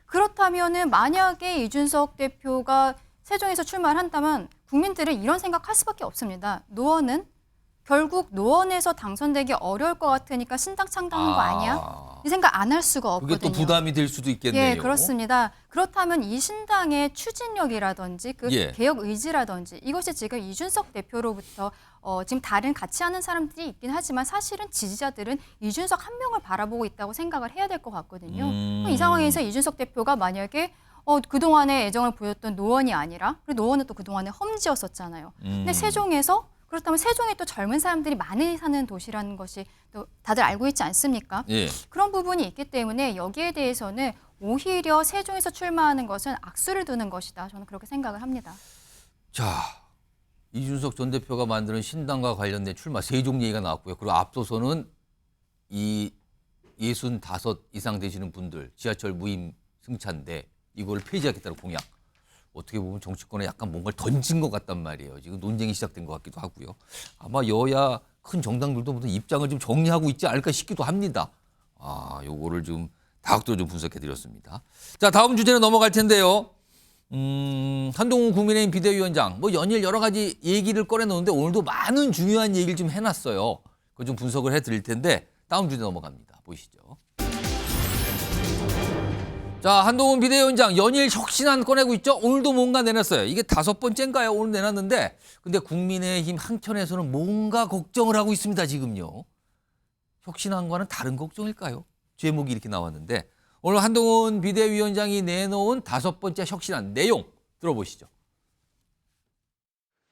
그렇다면은 만약에 이준석 대표가 세종에서 출마를 한다면 국민들은 이런 생각할 수밖에 없습니다. 노원은 결국 노원에서 당선되기 어려울 것 같으니까 신당 창당한 거 아니야? 이 생각 안 할 수가 없거든요. 그게 또 부담이 될 수도 있겠네요. 예, 그렇습니다. 그렇다면 이 신당의 추진력이라든지 그 개혁 의지라든지 이것이 지금 이준석 대표로부터 지금 다른 같이 하는 사람들이 있긴 하지만 사실은 지지자들은 이준석 한 명을 바라보고 있다고 생각을 해야 될 것 같거든요. 이 상황에서 이준석 대표가 만약에 그동안의 애정을 보였던 노원이 아니라 그리고 노원은 또 그동안에 험지였었잖아요. 근데 세종에서 그렇다면 세종에 또 젊은 사람들이 많이 사는 도시라는 것이 또 다들 알고 있지 않습니까? 예. 그런 부분이 있기 때문에 여기에 대해서는 오히려 세종에서 출마하는 것은 악수를 두는 것이다. 저는 그렇게 생각을 합니다. 자, 이준석 전 대표가 만드는 신당과 관련된 출마 세종 얘기가 나왔고요. 그리고 앞서서는 이 65 이상 되시는 분들 지하철 무임 승차인데 이걸 폐지하겠다는 공약. 어떻게 보면 정치권에 약간 뭔가를 던진 것 같단 말이에요. 지금 논쟁이 시작된 것 같기도 하고요. 아마 여야 큰 정당들도 무슨 입장을 좀 정리하고 있지 않을까 싶기도 합니다. 요거를 좀 다각도로 좀 분석해 드렸습니다. 자, 다음 주제로 넘어갈 텐데요. 한동훈 국민의힘 비대위원장 뭐 연일 여러 가지 얘기를 꺼내놓는데 오늘도 많은 중요한 얘기를 좀 해놨어요. 그거 좀 분석을 해드릴 텐데 다음 주제 넘어갑니다. 보시죠. 자, 한동훈 비대위원장 연일 혁신안 꺼내고 있죠. 오늘도 뭔가 내놨어요. 이게 5번째인가요? 오늘 내놨는데 근데 국민의힘 한켠에서는 뭔가 걱정을 하고 있습니다. 지금요. 혁신안과는 다른 걱정일까요? 제목이 이렇게 나왔는데 오늘 한동훈 비대위원장이 내놓은 5번째 혁신안 내용 들어보시죠.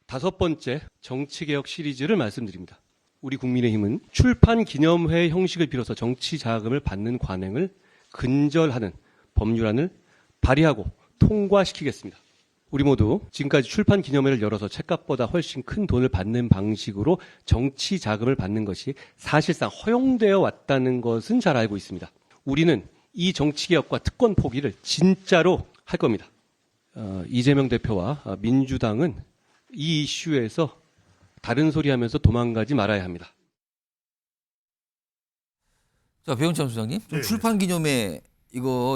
5번째 정치개혁 시리즈를 말씀드립니다. 우리 국민의힘은 출판 기념회 형식을 빌어서 정치 자금을 받는 관행을 근절하는 법률안을 발의하고 통과시키겠습니다. 우리 모두 지금까지 출판 기념회를 열어서 책값보다 훨씬 큰 돈을 받는 방식으로 정치 자금을 받는 것이 사실상 허용되어 왔다는 것은 잘 알고 있습니다. 우리는 이 정치개혁과 특권 포기를 진짜로 할 겁니다. 이재명 대표와 민주당은 이 이슈에서 다른 소리 하면서 도망가지 말아야 합니다. 자, 배훈참 수장님, 좀 출판 기념회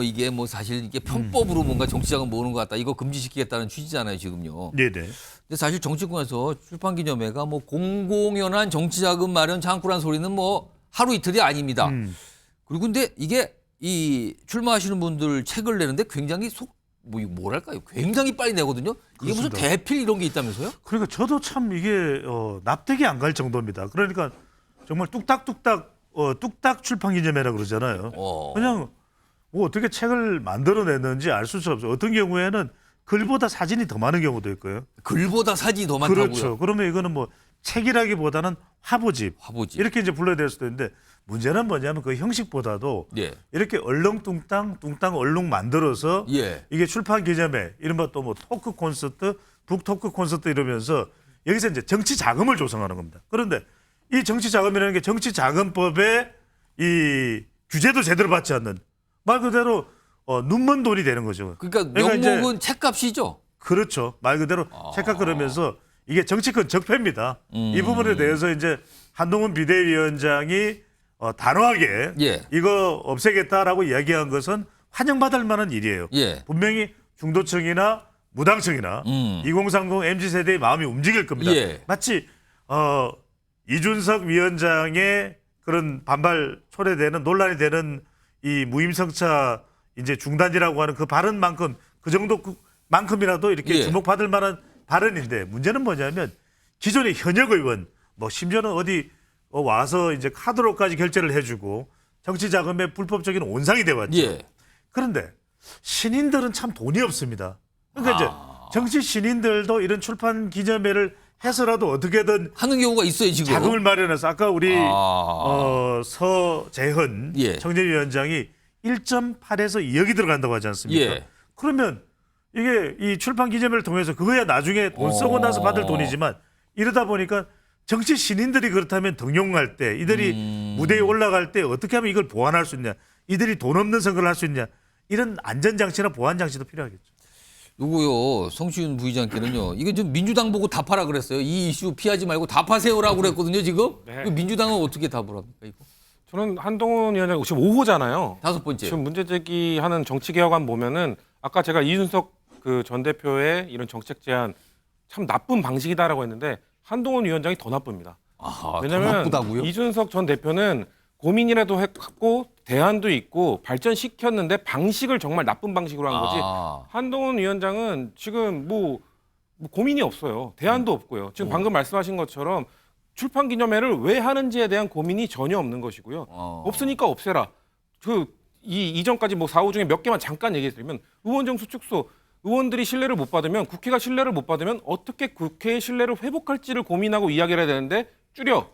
이게 뭐 사실 이게 편법으로 뭔가 정치자금 모으는 것 같다. 이거 금지시키겠다는 취지잖아요, 지금요. 네네. 근데 사실 정치권에서 출판 기념회가 뭐 공공연한 정치자금 마련 창구란 소리는 뭐 하루 이틀이 아닙니다. 그리고 근데 이게 이 출마하시는 분들 책을 내는데 굉장히 뭐랄까요? 굉장히 빨리 내거든요. 이게 그렇습니다. 무슨 대필 이런 게 있다면서요? 그러니까 저도 참 이게 납득이 안 갈 정도입니다. 그러니까 정말 뚝딱 출판 기념회라 그러잖아요. 그냥 뭐 어떻게 책을 만들어냈는지 알 수 없어요. 어떤 경우에는 글보다 사진이 더 많은 경우도 있고요. 글보다 사진이 더 많다고요? 그렇죠. 그러면 이거는 뭐 책이라기보다는 화보집. 이렇게 이제 불러야 될 수도 있는데 문제는 뭐냐면 그 형식보다도 이렇게 얼렁뚱땅 얼렁 만들어서 이게 출판 기념회 이른바 또 뭐 토크 콘서트, 북토크 콘서트 이러면서 여기서 이제 정치 자금을 조성하는 겁니다. 그런데 이 정치 자금이라는 게 정치 자금법에 이 규제도 제대로 받지 않는 말 그대로 눈먼 돈이 되는 거죠. 그러니까 명목은 책값이죠. 그렇죠. 말 그대로 책값 그러면서 이게 정치권 적폐입니다. 이 부분에 대해서 이제 한동훈 비대위원장이 단호하게 이거 없애겠다라고 이야기한 것은 환영받을 만한 일이에요. 분명히 중도층이나 무당층이나 2030 MZ세대의 마음이 움직일 겁니다. 마치 이준석 위원장의 그런 반발 초래되는 논란이 되는 이 무임승차 이제 중단이라고 하는 그 발언만큼 그 정도만큼이라도 이렇게 주목받을 만한 발언인데 문제는 뭐냐면 기존의 현역 의원 뭐 심지어는 어디 와서 이제 카드로까지 결제를 해주고 정치 자금의 불법적인 온상이 되었죠. 그런데 신인들은 참 돈이 없습니다. 그러니까 이제 정치 신인들도 이런 출판 기념회를 해서라도 어떻게든 하는 경우가 있어요 지금. 자금을 마련해서 아까 우리 서재헌 예. 청년위원장이 1.8에서 2억이 들어간다고 하지 않습니까? 예. 그러면 이게 이 출판 기념회를 통해서 그거야 나중에 돈 쓰고 나서 받을 돈이지만 이러다 보니까 정치 신인들이 그렇다면 등용할 때 이들이 무대에 올라갈 때 어떻게 하면 이걸 보완할 수 있냐, 이들이 돈 없는 선거를 할 수 있냐, 이런 안전장치나 보완장치도 필요하겠죠. 요거요, 성시윤 부의장께는요, 이게 좀 민주당 보고 답하라 그랬어요. 이 이슈 피하지 말고 답하세요라고 그랬거든요, 지금. 네. 그 민주당은 어떻게 답을 합니까, 이거? 저는 한동훈 위원장 지금 5호잖아요. 5번째. 지금 문제 제기하는 정치 개혁안 보면은 아까 제가 이준석 그 전 대표의 이런 정책 제안 참 나쁜 방식이다라고 했는데 한동훈 위원장이 더 나쁩니다. 아, 왜냐하면 더 나쁘다고요? 이준석 전 대표는 고민이라도 했고 대안도 있고 발전시켰는데 방식을 정말 나쁜 방식으로 한 거지. 한동훈 위원장은 지금 뭐 고민이 없어요. 대안도 없고요. 지금 방금 말씀하신 것처럼 출판 기념회를 왜 하는지에 대한 고민이 전혀 없는 것이고요. 없으니까 없애라. 이전까지 뭐 사후 중에 몇 개만 잠깐 얘기해 드리면 의원 정수 축소. 의원들이 신뢰를 못 받으면 국회가 신뢰를 못 받으면 어떻게 국회의 신뢰를 회복할지를 고민하고 이야기를 해야 되는데 줄여.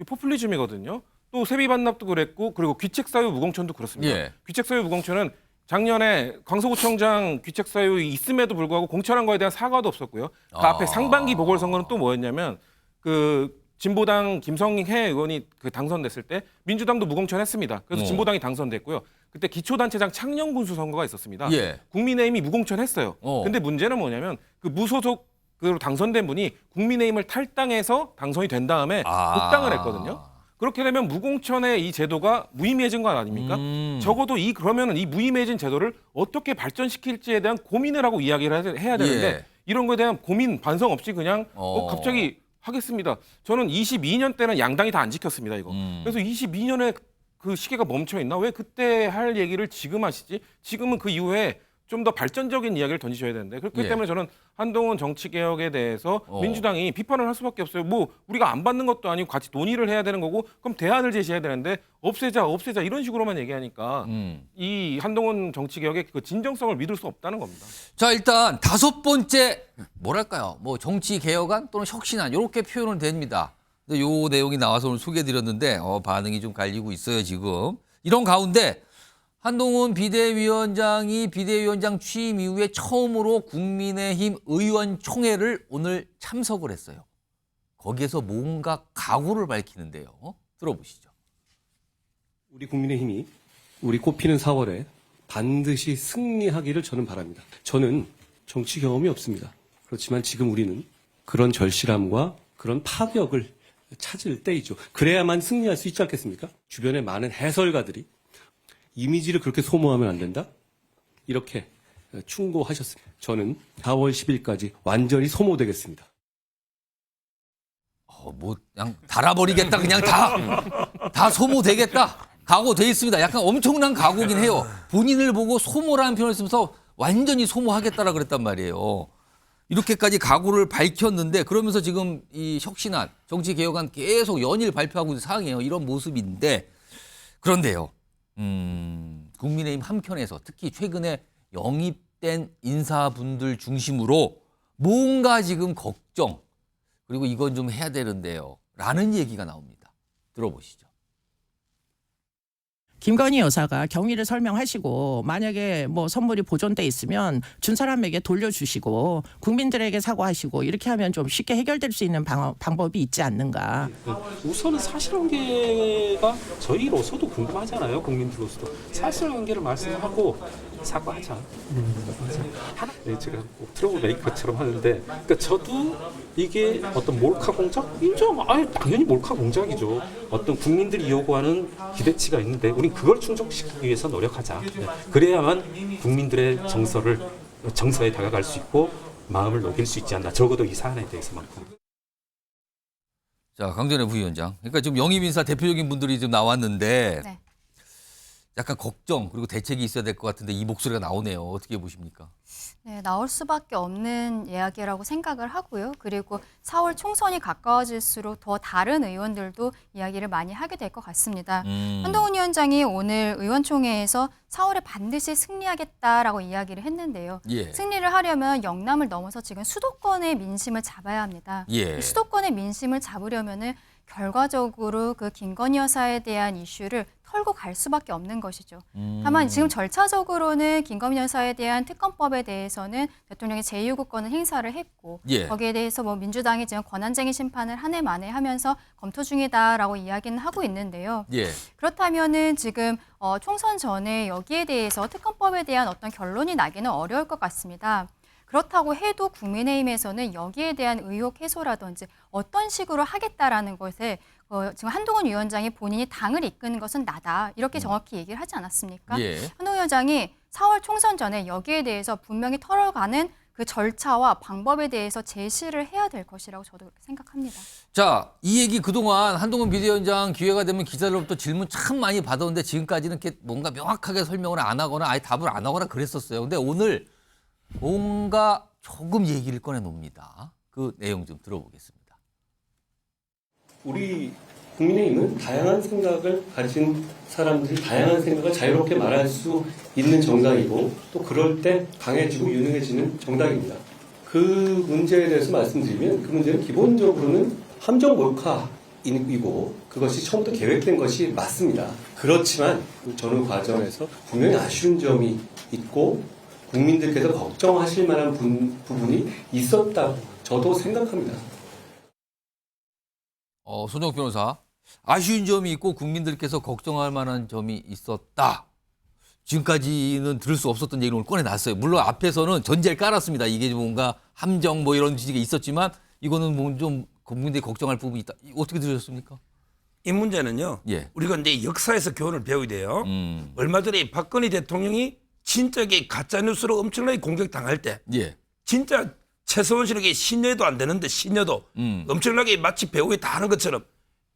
이 포퓰리즘이거든요. 또 세비 반납도 그랬고 그리고 귀책 사유 무공천도 그렇습니다. 예. 귀책 사유 무공천은 작년에 광서구청장 귀책 사유 있음에도 불구하고 공천한 거에 대한 사과도 없었고요. 그 앞에 상반기 보궐선거는 또 뭐였냐면 그 진보당 김성해 의원이 그 당선됐을 때 민주당도 무공천했습니다. 그래서 진보당이 당선됐고요. 그때 기초단체장 창녕군수 선거가 있었습니다. 예. 국민의힘이 무공천했어요. 근데 문제는 뭐냐면 그 무소속으로 당선된 분이 국민의힘을 탈당해서 당선이 된 다음에 복당을 했거든요. 그렇게 되면 무공천의 이 제도가 무의미해진 건 아닙니까? 적어도 그러면은 이 무의미해진 제도를 어떻게 발전시킬지에 대한 고민을 하고 이야기를 해야 되는데 예. 이런 거에 대한 고민 반성 없이 그냥 갑자기 하겠습니다. 저는 22년 때는 양당이 다 안 지켰습니다, 이거. 그래서 22년에 그 시계가 멈춰 있나? 왜 그때 할 얘기를 지금 하시지? 지금은 그 이후에 좀 더 발전적인 이야기를 던지셔야 되는데 그렇기 예. 때문에 저는 한동훈 정치개혁에 대해서 민주당이 비판을 할 수밖에 없어요. 뭐 우리가 안 받는 것도 아니고 같이 논의를 해야 되는 거고 그럼 대안을 제시해야 되는데 없애자 이런 식으로만 얘기하니까 이 한동훈 정치개혁의 그 진정성을 믿을 수 없다는 겁니다. 자, 일단 5번째, 뭐랄까요, 뭐 정치개혁안 또는 혁신안, 이렇게 표현은 됩니다. 근데 요 내용이 나와서 오늘 소개해드렸는데, 반응이 좀 갈리고 있어요, 지금. 이런 가운데, 한동훈 비대위원장이 비대위원장 취임 이후에 처음으로 국민의힘 의원총회를 오늘 참석을 했어요. 거기에서 뭔가 각오를 밝히는데요. 들어보시죠. 우리 국민의힘이 우리 꽃피는 4월에 반드시 승리하기를 저는 바랍니다. 저는 정치 경험이 없습니다. 그렇지만 지금 우리는 그런 절실함과 그런 파격을 찾을 때이죠. 그래야만 승리할 수 있지 않겠습니까? 주변에 많은 해설가들이 이미지를 그렇게 소모하면 안 된다? 이렇게 충고하셨습니다. 저는 4월 10일까지 완전히 소모되겠습니다. 뭐 그냥 달아버리겠다, 그냥 다 소모되겠다. 각오돼 있습니다. 약간 엄청난 각오긴 해요. 본인을 보고 소모라는 표현을 쓰면서 완전히 소모하겠다라 그랬단 말이에요. 이렇게까지 각오를 밝혔는데 그러면서 지금 이 혁신안, 정치개혁안 계속 연일 발표하고 있는 상황이에요. 이런 모습인데 그런데요. 국민의힘 한편에서 특히 최근에 영입된 인사분들 중심으로 뭔가 지금 걱정 그리고 이건 좀 해야 되는데요. 라는 얘기가 나옵니다. 들어보시죠. 김건희 여사가 경위를 설명하시고 만약에 뭐 선물이 보존돼 있으면 준 사람에게 돌려주시고 국민들에게 사과하시고 이렇게 하면 좀 쉽게 해결될 수 있는 방법이 있지 않는가. 우선은 사실관계가 저희로서도 궁금하잖아요. 국민들로서도. 사실관계를 말씀하고 사과하자. 네, 제가 꼭 트러블 메이커처럼 하는데 그러니까 저도 이게 어떤 몰카 공작? 당연히 몰카 공작이죠. 어떤 국민들이 요구하는 기대치가 있는데 우린 그걸 충족시키기 위해서 노력하자. 네. 그래야만 국민들의 정서에 다가갈 수 있고 마음을 녹일 수 있지 않나. 적어도 이 사안에 대해서만큼. 자, 강전의 부위원장. 그러니까 지금 영입인사 대표적인 분들이 좀 나왔는데 네. 약간 걱정 그리고 대책이 있어야 될 것 같은데 이 목소리가 나오네요. 어떻게 보십니까? 네, 나올 수밖에 없는 이야기라고 생각을 하고요. 그리고 4월 총선이 가까워질수록 더 다른 의원들도 이야기를 많이 하게 될 것 같습니다. 한동훈 위원장이 오늘 의원총회에서 4월에 반드시 승리하겠다라고 이야기를 했는데요. 예. 승리를 하려면 영남을 넘어서 지금 수도권의 민심을 잡아야 합니다. 예. 이 수도권의 민심을 잡으려면은 결과적으로 그 김건희 여사에 대한 이슈를 털고 갈 수밖에 없는 것이죠. 다만 지금 절차적으로는 김건희 여사에 대한 특검법에 대해서는 대통령이 제2요구권을 행사를 했고 예. 거기에 대해서 뭐 민주당이 지금 권한쟁의 심판을 한 해 만에 하면서 검토 중이다라고 이야기는 하고 있는데요. 예. 그렇다면은 지금 총선 전에 여기에 대해서 특검법에 대한 어떤 결론이 나기는 어려울 것 같습니다. 그렇다고 해도 국민의힘에서는 여기에 대한 의혹 해소라든지 어떤 식으로 하겠다라는 것에 지금 한동훈 위원장이 본인이 당을 이끄는 것은 나다 이렇게 정확히 얘기를 하지 않았습니까? 예. 한동훈 위원장이 4월 총선 전에 여기에 대해서 분명히 털어가는 그 절차와 방법에 대해서 제시를 해야 될 것이라고 저도 그렇게 생각합니다. 자, 이 얘기 그동안 한동훈 비대위원장 기회가 되면 기자들로부터 질문 참 많이 받았는데 지금까지는 이렇게 뭔가 명확하게 설명을 안 하거나 아예 답을 안 하거나 그랬었어요. 근데 오늘 뭔가 조금 얘기를 꺼내놉니다. 그 내용 좀 들어보겠습니다. 우리 국민의힘은 다양한 생각을 가진 사람들이 다양한 생각을 자유롭게 말할 수 있는 정당이고 또 그럴 때 강해지고 유능해지는 정당입니다. 그 문제에 대해서 말씀드리면 그 문제는 기본적으로는 함정 몰카이고 그것이 처음부터 계획된 것이 맞습니다. 그렇지만 저는 과정에서 분명히 아쉬운 점이 있고 국민들께서 걱정하실 만한 부분이 있었다고 저도 생각합니다. 손정욱 변호사, 아쉬운 점이 있고 국민들께서 걱정할 만한 점이 있었다. 지금까지는 들을 수 없었던 얘기를 오늘 꺼내놨어요. 물론 앞에서는 전제를 깔았습니다. 이게 뭔가 함정 뭐 이런 지식이 있었지만 이거는 뭐 좀 국민들이 걱정할 부분이 있다. 어떻게 들으셨습니까? 이 문제는요. 예. 우리가 이제 역사에서 교훈을 배워야 돼요. 얼마 전에 박근혜 대통령이 진짜 가짜뉴스로 엄청나게 공격당할 때 예. 진짜 최서원 씨에게 신여도 안 되는데 신여도 엄청나게 마치 배우에 다 하는 것처럼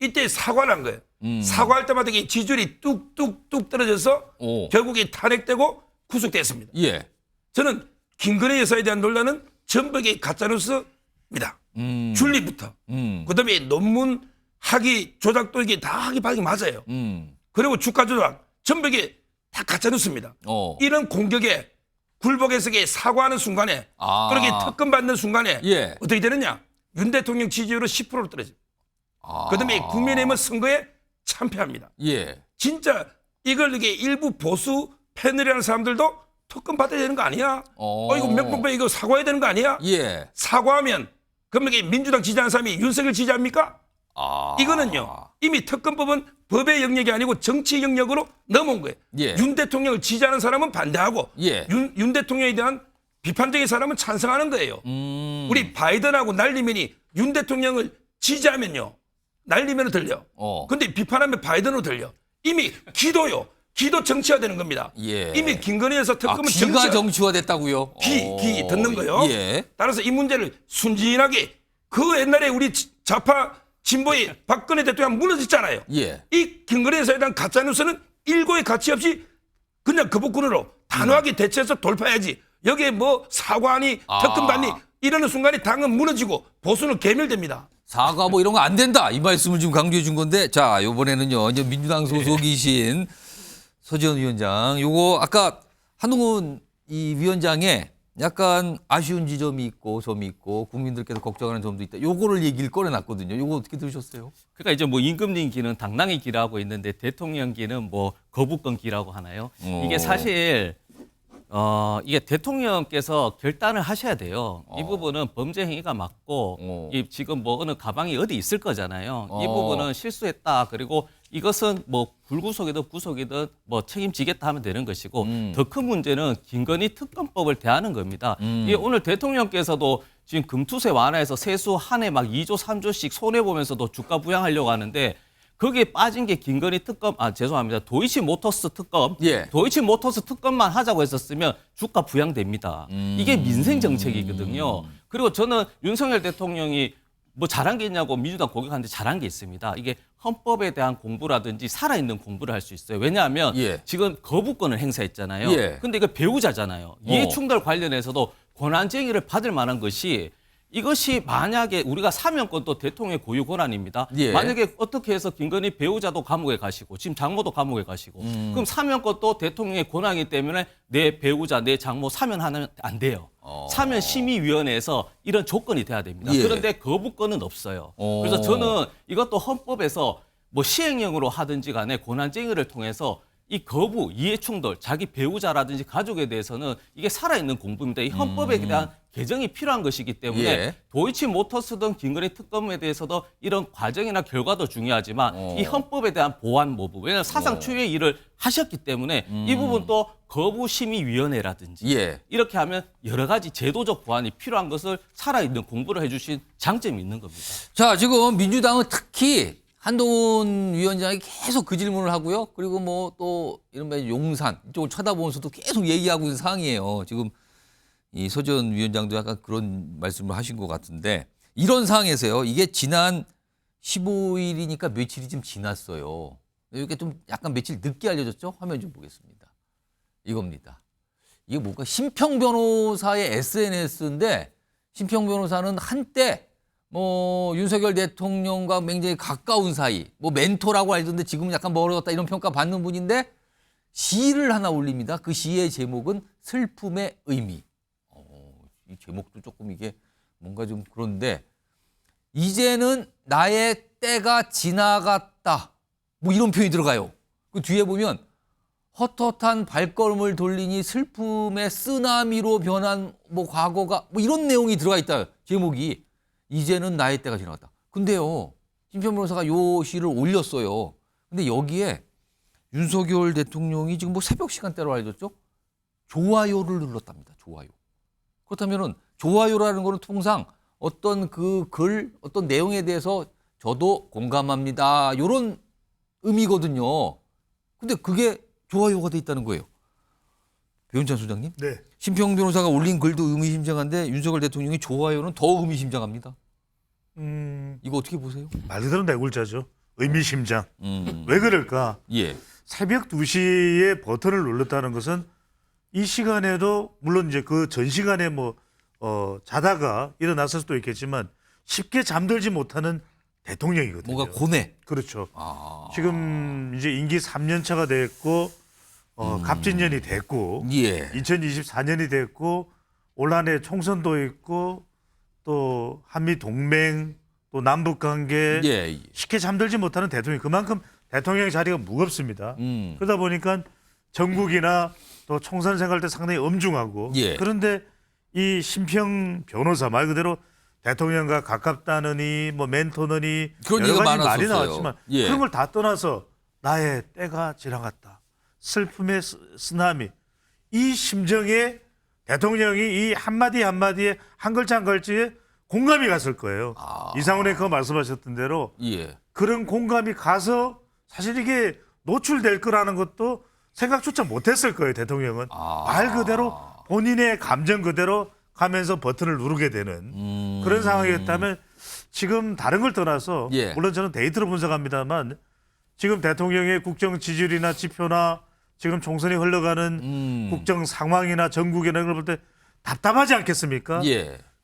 이때 사과를 한 거예요. 사과할 때마다 이 지지율이 뚝뚝뚝 떨어져서 결국에 탄핵되고 구속됐습니다. 예. 저는 김건희 여사에 대한 논란은 전부의 가짜뉴스입니다. 줄리부터. 그다음에 논문 학위 조작도 이게 다 학위 받기 맞아요. 그리고 주가 조작 전부의 다 가짜뉴스입니다. 이런 공격에 굴복해서 사과하는 순간에 그렇게 특검 받는 순간에 예. 어떻게 되느냐? 윤 대통령 지지율은 10%로 떨어져요. 그다음에 국민의힘은 선거에 참패합니다. 예. 진짜 이걸 이게 일부 보수 패널이라는 사람들도 특검 받아야 되는 거 아니야? 이거 명분배 이거 사과해야 되는 거 아니야? 예. 사과하면 그러면 이게 민주당 지지하는 사람이 윤석열 지지합니까? 이거는요. 이미 특검법은 법의 영역이 아니고 정치 영역으로 넘어온 거예요. 예. 윤 대통령을 지지하는 사람은 반대하고 예. 윤 대통령에 대한 비판적인 사람은 찬성하는 거예요. 우리 바이든하고 날리면이 윤 대통령을 지지하면요. 날리면 들려. 근데 비판하면 바이든으로 들려. 이미 기도요. 기도 정치화 되는 겁니다. 예. 이미 김건희에서 특검은 기가 정치화됐다고요? 기 듣는 거요. 예. 따라서 이 문제를 순진하게 그 옛날에 우리 좌파 진보의 박근혜 대통령 무너졌잖아요. 예. 이 김건희에 대한 가짜뉴스는 일고의 가치 없이 그냥 거부권으로 단호하게 대처해서 돌파해야지. 여기에 뭐 사과하니 특검 받니 이러는 순간에 당은 무너지고 보수는 괴멸됩니다. 사과 뭐 이런 거 안 된다. 이 말씀을 지금 강조해 준 건데 자, 이번에는요. 이제 민주당 소속이신 서지현 위원장. 요거 아까 한동훈 이 위원장의 약간 아쉬운 지점이 있고 점이 있고 국민들께서 걱정하는 점도 있다. 요거를 얘기를 꺼내놨거든요. 요거 어떻게 들으셨어요? 그러니까 이제 뭐 임금님기는 당당히 기라고 있는데 대통령기는 뭐 거부권 기라고 하나요? 이게 사실 이게 대통령께서 결단을 하셔야 돼요. 이 부분은 범죄 행위가 맞고 이 지금 뭐 어느 가방이 어디 있을 거잖아요. 이 부분은 실수했다. 그리고 이것은 뭐 불구속이든 구속이든 뭐 책임지겠다 하면 되는 것이고 더 큰 문제는 김건희 특검법을 대하는 겁니다. 이게 오늘 대통령께서도 지금 금투세 완화해서 세수 한 해 막 2조 3조씩 손해보면서도 주가 부양하려고 하는데 거기에 빠진 게 김건희 특검, 죄송합니다. 도이치모터스 특검. 예. 도이치모터스 특검만 하자고 했었으면 주가 부양됩니다. 이게 민생 정책이거든요. 그리고 저는 윤석열 대통령이 뭐 잘한 게 있냐고 민주당 공격하는데 잘한 게 있습니다. 이게 헌법에 대한 공부라든지 살아있는 공부를 할 수 있어요. 왜냐하면 지금 거부권을 행사했잖아요. 근데 이거 배우자잖아요. 이해충돌 관련해서도 권한쟁의를 받을 만한 것이 이것이 만약에 우리가 사면권도 대통령의 고유 권한입니다. 만약에 어떻게 해서 김건희 배우자도 감옥에 가시고 지금 장모도 감옥에 가시고 그럼 사면권도 대통령의 권한이기 때문에 내 배우자, 내 장모 사면하면 안 돼요. 사면심의위원회에서 이런 조건이 돼야 됩니다. 그런데 거부권은 없어요. 그래서 저는 이것도 헌법에서 뭐 시행령으로 하든지 간에 권한쟁의를 통해서 이 거부, 이해충돌, 자기 배우자라든지 가족에 대해서는 이게 살아있는 공부입니다. 이 헌법에 대한 개정이 필요한 것이기 때문에 도이치모터스든 김건희 특검에 대해서도 이런 과정이나 결과도 중요하지만 이 헌법에 대한 보완 부분, 왜냐하면 사상 초유의 일을 하셨기 때문에 이 부분도 거부심의위원회라든지 이렇게 하면 여러 가지 제도적 보완이 필요한 것을 살아있는 공부를 해주신 장점이 있는 겁니다. 자, 지금 민주당은 특히 한동훈 위원장이 계속 그 질문을 하고요. 그리고 뭐 또 이른바 용산 이쪽을 쳐다보면서도 계속 얘기하고 있는 상황이에요. 지금 이 서 전 위원장도 약간 그런 말씀을 하신 것 같은데 이런 상황에서요. 이게 지난 15일이니까 며칠이 좀 지났어요. 이렇게 좀 약간 며칠 늦게 알려졌죠? 화면 좀 보겠습니다. 이겁니다. 이게 뭔가 심평 변호사의 SNS인데 심평 변호사는 한때 뭐 윤석열 대통령과 굉장히 가까운 사이, 뭐 멘토라고 알던데 지금은 약간 멀어졌다 이런 평가 받는 분인데 시를 하나 올립니다. 그 시의 제목은 슬픔의 의미. 이 제목도 조금 이게 뭔가 좀 그런데 이제는 나의 때가 지나갔다. 뭐 이런 표현이 들어가요. 그 뒤에 보면 헛헛한 발걸음을 돌리니 슬픔의 쓰나미로 변한 뭐 과거가 뭐 이런 내용이 들어가 있다. 제목이. 이제는 나의 때가 지나갔다. 근데요, 심평 변호사가 요 시를 올렸어요. 근데 여기에 윤석열 대통령이 지금 뭐 새벽 시간대로 알려졌죠? 좋아요를 눌렀답니다. 좋아요. 그렇다면은 좋아요라는 거는 통상 어떤 그 글, 어떤 내용에 대해서 저도 공감합니다. 이런 의미거든요. 근데 그게 좋아요가 돼 있다는 거예요. 배윤찬 소장님? 네. 심평 변호사가 올린 글도 의미심장한데 윤석열 대통령이 좋아요는 더 의미심장합니다. 이거 어떻게 보세요? 말 그대로 네 글자죠. 의미심장. 왜 그럴까? 새벽 2시에 버튼을 눌렀다는 것은 이 시간에도 물론 이제 그 전 시간에 뭐 자다가 일어났을 수도 있겠지만 쉽게 잠들지 못하는 대통령이거든요. 뭔가 고뇌. 그렇죠. 지금 이제 임기 3년 차가 됐고 갑진년이 됐고 2024년이 됐고 올 한해 총선도 있고 또 한미 동맹 또 남북 관계 쉽게 잠들지 못하는 대통령 그만큼 대통령 자리가 무겁습니다. 그러다 보니까 전국이나 또 총선 생활 때 상당히 엄중하고 그런데 이 심평 변호사 말 그대로 대통령과 가깝다느니 뭐 멘토느니 여러 가지 말이 나왔지만 그런 걸 다 떠나서 나의 때가 지나갔다. 슬픔의 쓰나미. 이 심정에 대통령이 이 한마디 한마디에 한 글자 한 글자에 공감이 갔을 거예요. 이상훈 앵커가 말씀하셨던 대로 그런 공감이 가서 사실 이게 노출될 거라는 것도 생각조차 못했을 거예요. 대통령은. 말 그대로 본인의 감정 그대로 가면서 버튼을 누르게 되는 그런 상황이었다면 지금 다른 걸 떠나서 물론 저는 데이터로 분석합니다만 지금 대통령의 국정 지지율이나 지표나 지금 총선이 흘러가는 국정 상황이나 전국이나 이런 걸 볼 때 답답하지 않겠습니까?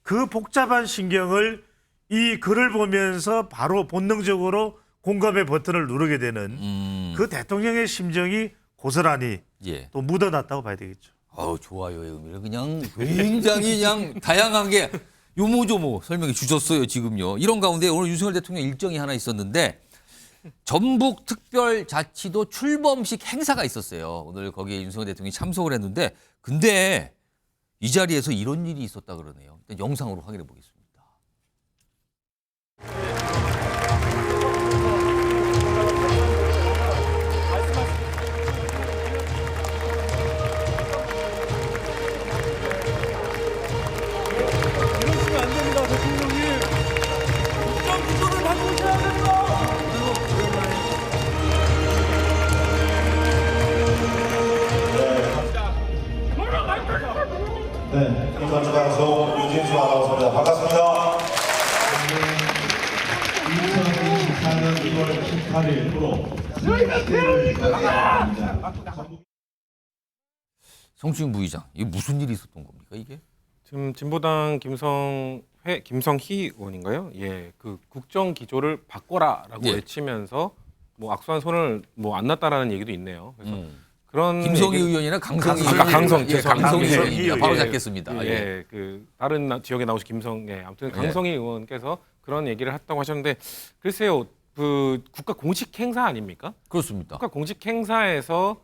그 복잡한 신경을 이 글을 보면서 바로 본능적으로 공감의 버튼을 누르게 되는 그 대통령의 심정이 고스란히 또 묻어났다고 봐야 되겠죠. 좋아요의 의미를 그냥 굉장히 그냥 다양하게 요모조모 설명해 주셨어요. 지금요. 이런 가운데 오늘 윤석열 대통령 일정이 하나 있었는데 전북특별자치도 출범식 행사가 있었어요. 오늘 거기에 윤석열 대통령이 참석을 했는데 근데 이 자리에서 이런 일이 있었다 그러네요. 일단 영상으로 확인해 보겠습니다. 이러시면 안 됩니다, 대통령님. 국정 기조를 바꾸셔야 됩니다. 네, 인권주방송 유진수 아나운서입니다. 반갑습니다. 성추행 부의장, 이게 무슨 일이 있었던 겁니까 이게? 지금 진보당 김성희 의원인가요? 예, 그 국정 기조를 바꿔라라고 예. 외치면서 뭐 악수한 손을 뭐 안 놨다라는 얘기도 있네요. 그래서 그런 김성희 얘기- 의원이나 강성희 강성, 예, 강성희 예, 의원입니다. 바로 예, 잡겠습니다. 예, 예. 그 다른 지역에 나오신 아무튼 강성희 의원께서 그런 얘기를 했다고 하셨는데 글쎄요, 그 국가 공식 행사 아닙니까? 그렇습니다. 국가 공식 행사에서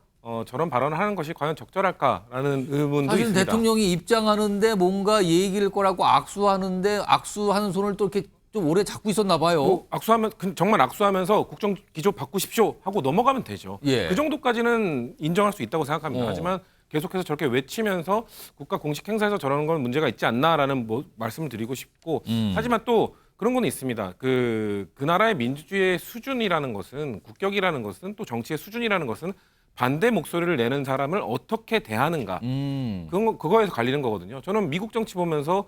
저런 발언을 하는 것이 과연 적절할까라는 의문도 사실 있습니다. 대통령이 입장하는데 뭔가 얘기를 거라고 악수하는데 악수하는 손을 또 이렇게 좀 오래 잡고 있었나 봐요. 뭐 악수하면 정말 악수하면서 국정 기조 바꾸십시오 하고 넘어가면 되죠. 예. 그 정도까지는 인정할 수 있다고 생각합니다. 하지만 계속해서 저렇게 외치면서 국가 공식 행사에서 저러는 건 문제가 있지 않나라는 말씀을 드리고 싶고 하지만 또 그런 건 있습니다. 그 나라의 민주주의의 수준이라는 것은 국격이라는 것은 또 정치의 수준이라는 것은 반대 목소리를 내는 사람을 어떻게 대하는가 그거에서 갈리는 거거든요. 저는 미국 정치 보면서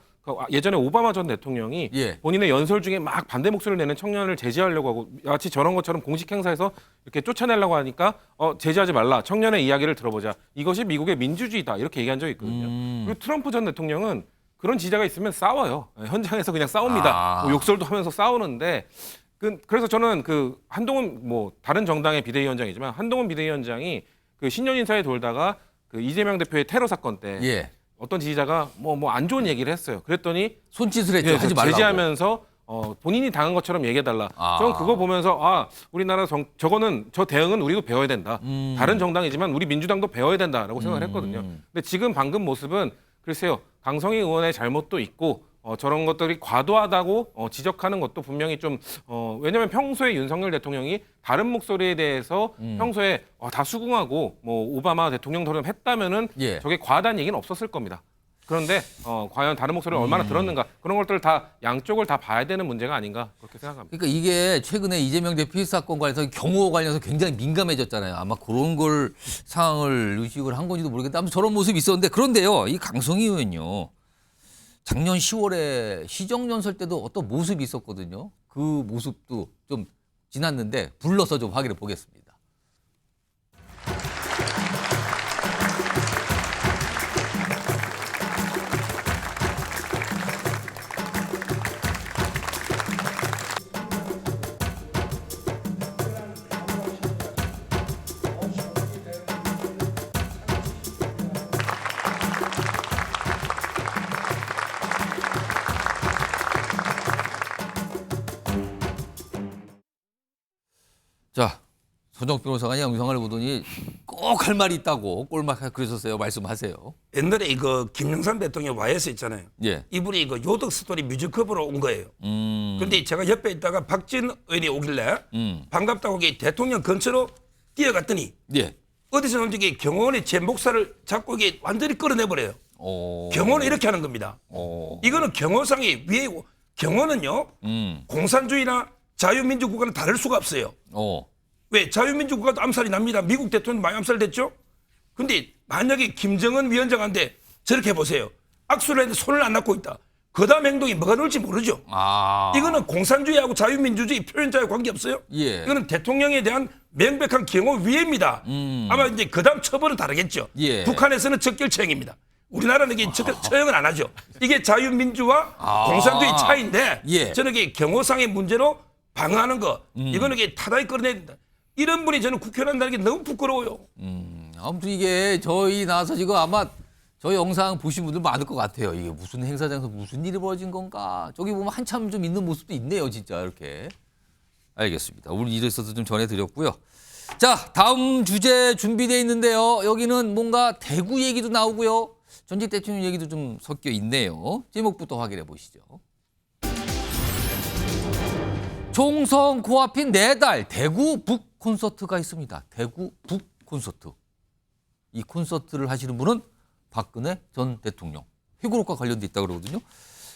예전에 오바마 전 대통령이 예. 본인의 연설 중에 막 반대 목소리를 내는 청년을 제지하려고 하고 마치 저런 것처럼 공식 행사에서 이렇게 쫓아내려고 하니까 제지하지 말라. 청년의 이야기를 들어보자. 이것이 미국의 민주주의다. 이렇게 얘기한 적이 있거든요. 그리고 트럼프 전 대통령은 그런 지지자가 있으면 싸워요. 현장에서 그냥 싸웁니다. 뭐 욕설도 하면서 싸우는데 그래서 저는 그 한동훈 뭐 다른 정당의 비대위원장이지만 한동훈 비대위원장이 그 신년 인사에 돌다가 그 이재명 대표의 테러 사건 때 예. 어떤 지지자가 뭐 안 좋은 얘기를 했어요. 그랬더니 손짓을 했죠. 하지 말라고. 제지하면서 본인이 당한 것처럼 얘기해달라. 저는 그거 보면서 우리나라 저 대응은 우리도 배워야 된다. 다른 정당이지만 우리 민주당도 배워야 된다라고 생각을 했거든요. 근데 지금 방금 모습은 글쎄요, 강성희 의원의 잘못도 있고 저런 것들이 과도하다고 지적하는 것도 분명히 좀 왜냐하면 평소에 윤석열 대통령이 다른 목소리에 대해서 평소에 다 수긍하고 뭐 오바마 대통령처럼 했다면은 예. 저게 과다한 얘기는 없었을 겁니다. 그런데 과연 다른 목소리를 얼마나 들었는가 그런 것들을 다 양쪽을 다 봐야 되는 문제가 아닌가 그렇게 생각합니다. 그러니까 이게 최근에 이재명 대표 사건 관련해서 경호 관련해서 굉장히 민감해졌잖아요. 아마 그런 걸 상황을 의식을 한 건지도 모르겠는데 아무튼 저런 모습이 있었는데 그런데요. 이 강성희 의원요. 작년 10월에 시정연설 때도 어떤 모습이 있었거든요. 그 모습도 좀 지났는데 불러서 좀 확인해 보겠습니다. 자, 손정 변호사가 영상을 보더니 꼭 할 말이 있다고 꼴막 그러셨어요. 말씀하세요. 옛날에 이거 김영삼 대통령 와이에스 있잖아요. 예. 이분이 이거 요덕 스토리 뮤직업으로 온 거예요. 그런데 제가 옆에 있다가 박진 의원이 오길래 반갑다고 하기 대통령 근처로 뛰어갔더니 예. 어디서 논지 경호원이 제 목살을 잡고 이게 완전히 끌어내버려요. 경호는 이렇게 하는 겁니다. 이거는 경호상이 위에고 경호는요 공산주의나 자유민주국가는 다를 수가 없어요. 왜 자유민주국가도 암살이 납니다. 미국 대통령 많이 암살됐죠. 근데 만약에 김정은 위원장한테 저렇게 해보세요. 악수를 했는데 손을 안 놨고 있다. 그 다음 행동이 뭐가 나올지 모르죠. 이거는 공산주의하고 자유민주주의 표현자에 관계없어요. 예. 이거는 대통령에 대한 명백한 경호 위해입니다. 아마 이제 그 다음 처벌은 다르겠죠. 예. 북한에서는 적결처형입니다. 우리나라는 이게 처형은 안 하죠. 이게 자유민주와 공산주의 차이인데 예. 저는 이게 경호상의 문제로 방어하는 거 이거는 이게 타다이 끌어내야 된다. 이런 분이 저는 국회의원 한다는 게 너무 부끄러워요. 아무튼 이게 저희 나와서 지금 아마 저 영상 보신 분들 많을 것 같아요. 이게 무슨 행사장에서 무슨 일이 벌어진 건가. 저기 보면 한참 좀 있는 모습도 있네요. 진짜 이렇게. 알겠습니다. 오늘 일에 있어서 좀 전해드렸고요. 자, 다음 주제 준비되어 있는데요. 여기는 뭔가 대구 얘기도 나오고요. 전직 대통령 얘기도 좀 섞여 있네요. 제목부터 확인해 보시죠. 총선 코앞인 내달 대구 북 콘서트가 있습니다. 대구 북 콘서트. 이 콘서트를 하시는 분은 박근혜 전 대통령. 회고록과 관련돼 있다고 그러거든요.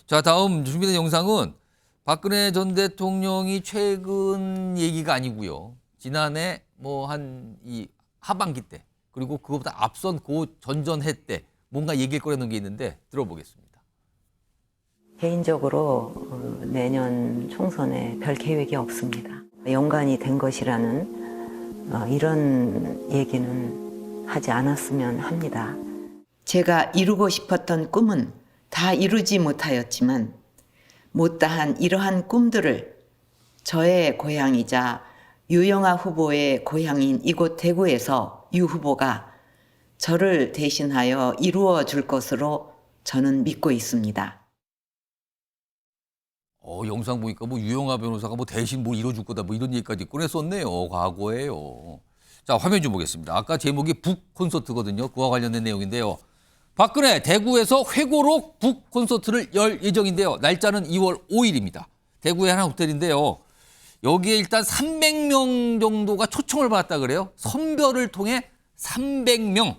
자, 다음 준비된 영상은 박근혜 전 대통령이 최근 얘기가 아니고요. 지난해 뭐 한 이 하반기 때 그리고 그거보다 앞선 그 전전해 때 뭔가 얘기를 꺼내는 게 있는데 들어보겠습니다. 개인적으로 내년 총선에 별 계획이 없습니다. 연관이 된 것이라는 이런 얘기는 하지 않았으면 합니다. 제가 이루고 싶었던 꿈은 다 이루지 못하였지만 못다한 이러한 꿈들을 저의 고향이자 유영아 후보의 고향인 이곳 대구에서 유 후보가 저를 대신하여 이루어 줄 것으로 저는 믿고 있습니다. 영상 보니까 뭐 유영아 변호사가 뭐 대신 뭘 이뤄줄 거다 뭐 이런 얘기까지 꺼냈었네요. 과거에요. 자, 화면 좀 보겠습니다. 아까 제목이 북 콘서트거든요. 그와 관련된 내용인데요. 박근혜 대구에서 회고록 북 콘서트를 열 예정인데요. 날짜는 2월 5일입니다. 대구의 한 호텔인데요. 여기에 일단 300명 정도가 초청을 받았다 그래요. 선별을 통해 300명.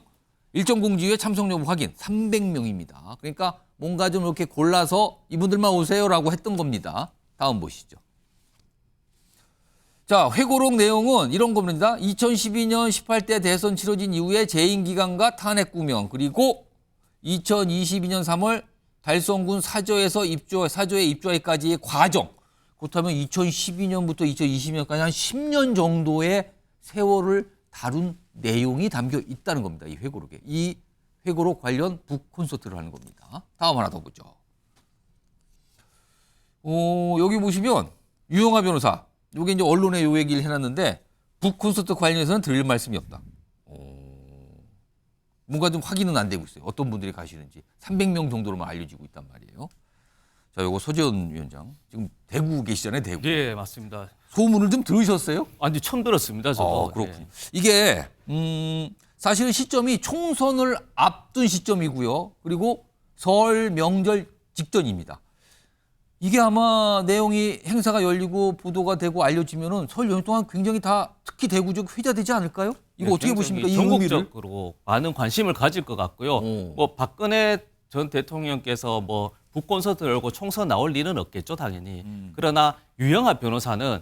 일정 공지 후에 참석 여부 확인 300명입니다. 그러니까 뭔가 좀 이렇게 골라서 이분들만 오세요라고 했던 겁니다. 다음 보시죠. 자, 회고록 내용은 이런 겁니다. 2012년 18대 대선 치러진 이후에 재임 기간과 탄핵 구명, 그리고 2022년 3월 달성군 사저에 입주하기까지의 과정, 그렇다면 2012년부터 2020년까지 한 10년 정도의 세월을 다룬 내용이 담겨 있다는 겁니다. 이 회고록에. 이 회고록 관련 북 콘서트를 하는 겁니다. 다음 하나 더 보죠. 여기 보시면 유영아 변호사, 요게 이제 언론에 요 얘기를 해놨는데 북 콘서트 관련해서는 드릴 말씀이 없다. 뭔가 좀 확인은 안 되고 있어요. 어떤 분들이 가시는지. 300명 정도로만 알려지고 있단 말이에요. 자, 요거 소재원 위원장. 지금 대구 계시잖아요, 대구. 네, 맞습니다. 소문을 좀 들으셨어요? 아니, 처음 들었습니다, 저도. 그렇군요. 네. 이게 사실은 시점이 총선을 앞둔 시점이고요. 그리고 설 명절 직전입니다. 이게 아마 내용이 행사가 열리고 보도가 되고 알려지면은 설 연휴 동안 굉장히 다 특히 대구적 회자되지 않을까요? 이거 네, 어떻게 보십니까? 이 의미를? 전국적으로 많은 관심을 가질 것 같고요. 뭐 박근혜 전 대통령께서 뭐 북콘서트 열고 총선 나올 일은 없겠죠, 당연히. 그러나 유영아 변호사는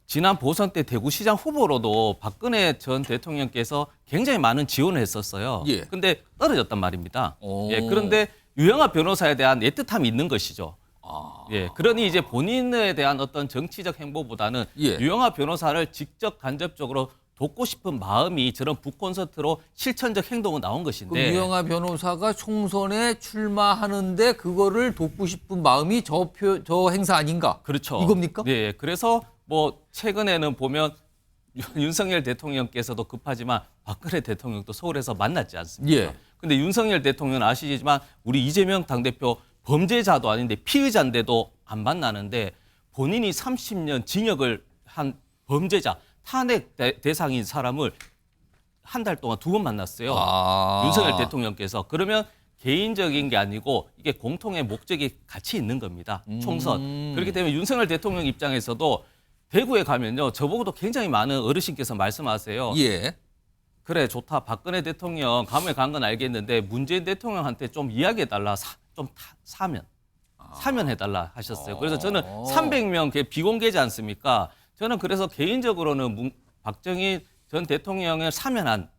지난 보선 때 대구시장 후보로도 박근혜 전 대통령께서 굉장히 많은 지원을 했었어요. 근데 떨어졌단 말입니다. 그런데 유영아 변호사에 대한 애틋함이 있는 것이죠. 그러니 이제 본인에 대한 어떤 정치적 행보보다는 유영아 변호사를 직접 간접적으로 돕고 싶은 마음이 저런 북콘서트로 실천적 행동으로 나온 것인데. 유영아 변호사가 총선에 출마하는데 그거를 돕고 싶은 마음이 저 행사 아닌가? 그렇죠. 이겁니까? 네. 그래서 뭐 최근에는 보면 윤석열 대통령께서도 급하지만 박근혜 대통령도 서울에서 만났지 않습니까? 근데 윤석열 대통령은 아시지만 우리 이재명 당대표 범죄자도 아닌데 피의자인데도 안 만나는데 본인이 30년 징역을 한 범죄자, 탄핵 대상인 사람을 한 달 동안 2번 만났어요. 윤석열 대통령께서. 그러면 개인적인 게 아니고 이게 공통의 목적이 같이 있는 겁니다. 총선. 그렇기 때문에 윤석열 대통령 입장에서도 대구에 가면요. 저보고도 굉장히 많은 어르신께서 말씀하세요. 그래, 좋다. 박근혜 대통령 감옥에 간 건 알겠는데 문재인 대통령한테 좀 이야기해달라. 좀 사면해달라 하셨어요. 그래서 저는 300명 비공개지 않습니까? 저는 그래서 개인적으로는 박정희 전 대통령을 사면한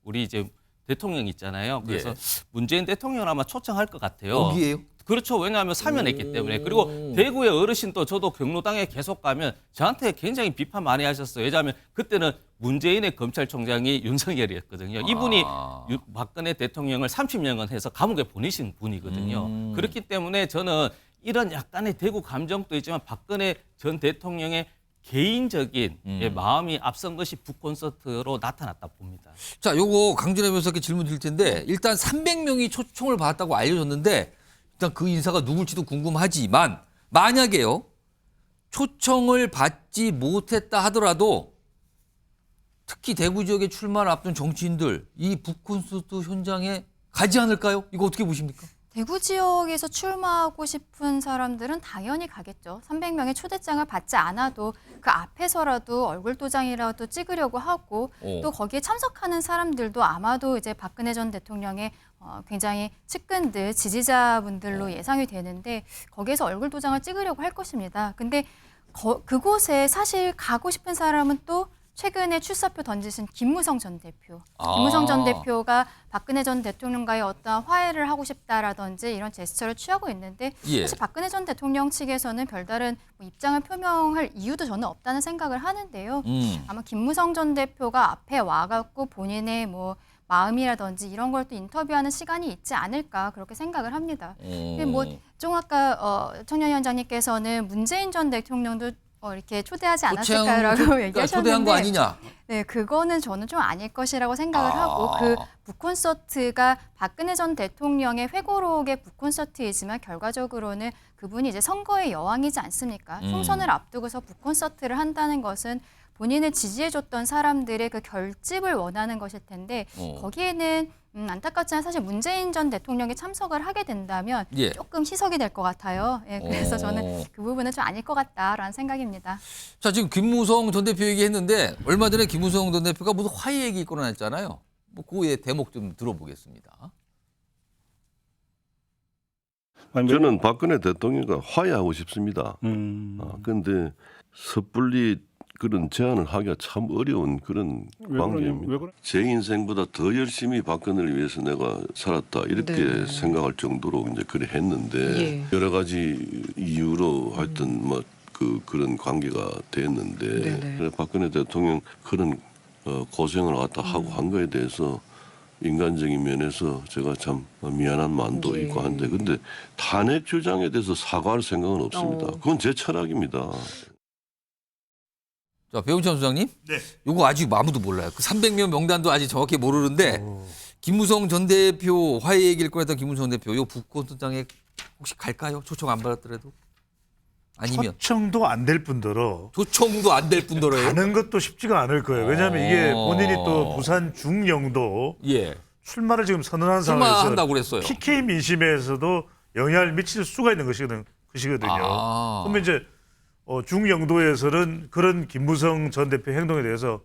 우리 이제 대통령 있잖아요. 그래서 문재인 대통령을 아마 초청할 것 같아요. 여기에요? 그렇죠. 왜냐하면 사면했기 때문에. 그리고 대구의 어르신도 저도 경로당에 계속 가면 저한테 굉장히 비판 많이 하셨어요. 왜냐하면 그때는 문재인의 검찰총장이 윤석열이었거든요. 이분이 박근혜 대통령을 30년간 해서 감옥에 보내신 분이거든요. 그렇기 때문에 저는 이런 약간의 대구 감정도 있지만 박근혜 전 대통령의 개인적인 마음이 앞선 것이 북콘서트로 나타났다 봅니다. 자, 요거 강준혜 변호사께 질문 드릴 텐데 일단 300명이 초청을 받았다고 알려졌는데 일단 그 인사가 누굴지도 궁금하지만 만약에요. 초청을 받지 못했다 하더라도 특히 대구 지역에 출마를 앞둔 정치인들 이 북콘서트 현장에 가지 않을까요? 이거 어떻게 보십니까? 대구 지역에서 출마하고 싶은 사람들은 당연히 가겠죠. 300명의 초대장을 받지 않아도 그 앞에서라도 얼굴 도장이라도 찍으려고 하고 또 거기에 참석하는 사람들도 아마도 이제 박근혜 전 대통령의 굉장히 측근들, 지지자분들로 예상이 되는데 거기에서 얼굴 도장을 찍으려고 할 것입니다. 근데 그곳에 사실 가고 싶은 사람은 또 최근에 출사표 던지신 김무성 전 대표. 김무성 전 대표가 박근혜 전 대통령과의 어떤 화해를 하고 싶다라든지 이런 제스처를 취하고 있는데 사실 박근혜 전 대통령 측에서는 별다른 뭐 입장을 표명할 이유도 저는 없다는 생각을 하는데요. 아마 김무성 전 대표가 앞에 와갖고 본인의 뭐 마음이라든지 이런 걸 또 인터뷰하는 시간이 있지 않을까 그렇게 생각을 합니다. 좀 아까 청년위원장님께서는 문재인 전 대통령도 이렇게 초대하지 않았을까라고 얘기하셨는데 초대한 거 아니냐? 네, 그거는 저는 좀 아닐 것이라고 생각을 하고 그 북콘서트가 박근혜 전 대통령의 회고록의 북콘서트이지만 결과적으로는 그분이 이제 선거의 여왕이지 않습니까? 총선을 앞두고서 북콘서트를 한다는 것은 본인을 지지해줬던 사람들의 그 결집을 원하는 것일 텐데 거기에는 안타깝지만 사실 문재인 전 대통령이 참석을 하게 된다면 조금 희석이 될 것 같아요. 그래서 저는 그 부분은 좀 아닐 것 같다라는 생각입니다. 자, 지금 김무성 전 대표 얘기했는데 얼마 전에 김무성 전 대표가 무슨 화해 얘기 끌어냈잖아요. 뭐 그의 대목 좀 들어보겠습니다. 저는 박근혜 대통령과 화해하고 싶습니다. 그런데 섣불리 그런 제안을 하기가 참 어려운 그런 관계입니다. 제 인생보다 더 열심히 박근혜를 위해서 내가 살았다 이렇게 생각할 정도로 이제 그래 했는데 여러 가지 이유로 하여튼 뭐 그런 관계가 됐는데 그래 박근혜 대통령 그런 고생을 갖다 하고 한 거에 대해서 인간적인 면에서 제가 참 미안한 마음도 있고 한데 근데 탄핵 주장에 대해서 사과할 생각은 없습니다. 그건 제 철학입니다. 자, 배훈찬 소장님. 네. 이거 아직 아무도 몰라요. 그 300명 명단도 아직 정확히 모르는데 김무성 전 대표 화해 얘기를 꺼냈던 김무성 대표 요 북콘서트장에 혹시 갈까요? 초청 안 받았더라도? 아니면 초청도 안 될 뿐더러 가는 것도 쉽지가 않을 거예요. 왜냐하면 이게 본인이 또 부산 중영도 출마를 지금 선언한 상황에서 출마한다고 그랬어요. TK 민심에서도 영향을 미칠 수가 있는 것이거든요. 그러면 이제 중영도에서는 그런 김무성 전 대표 행동에 대해서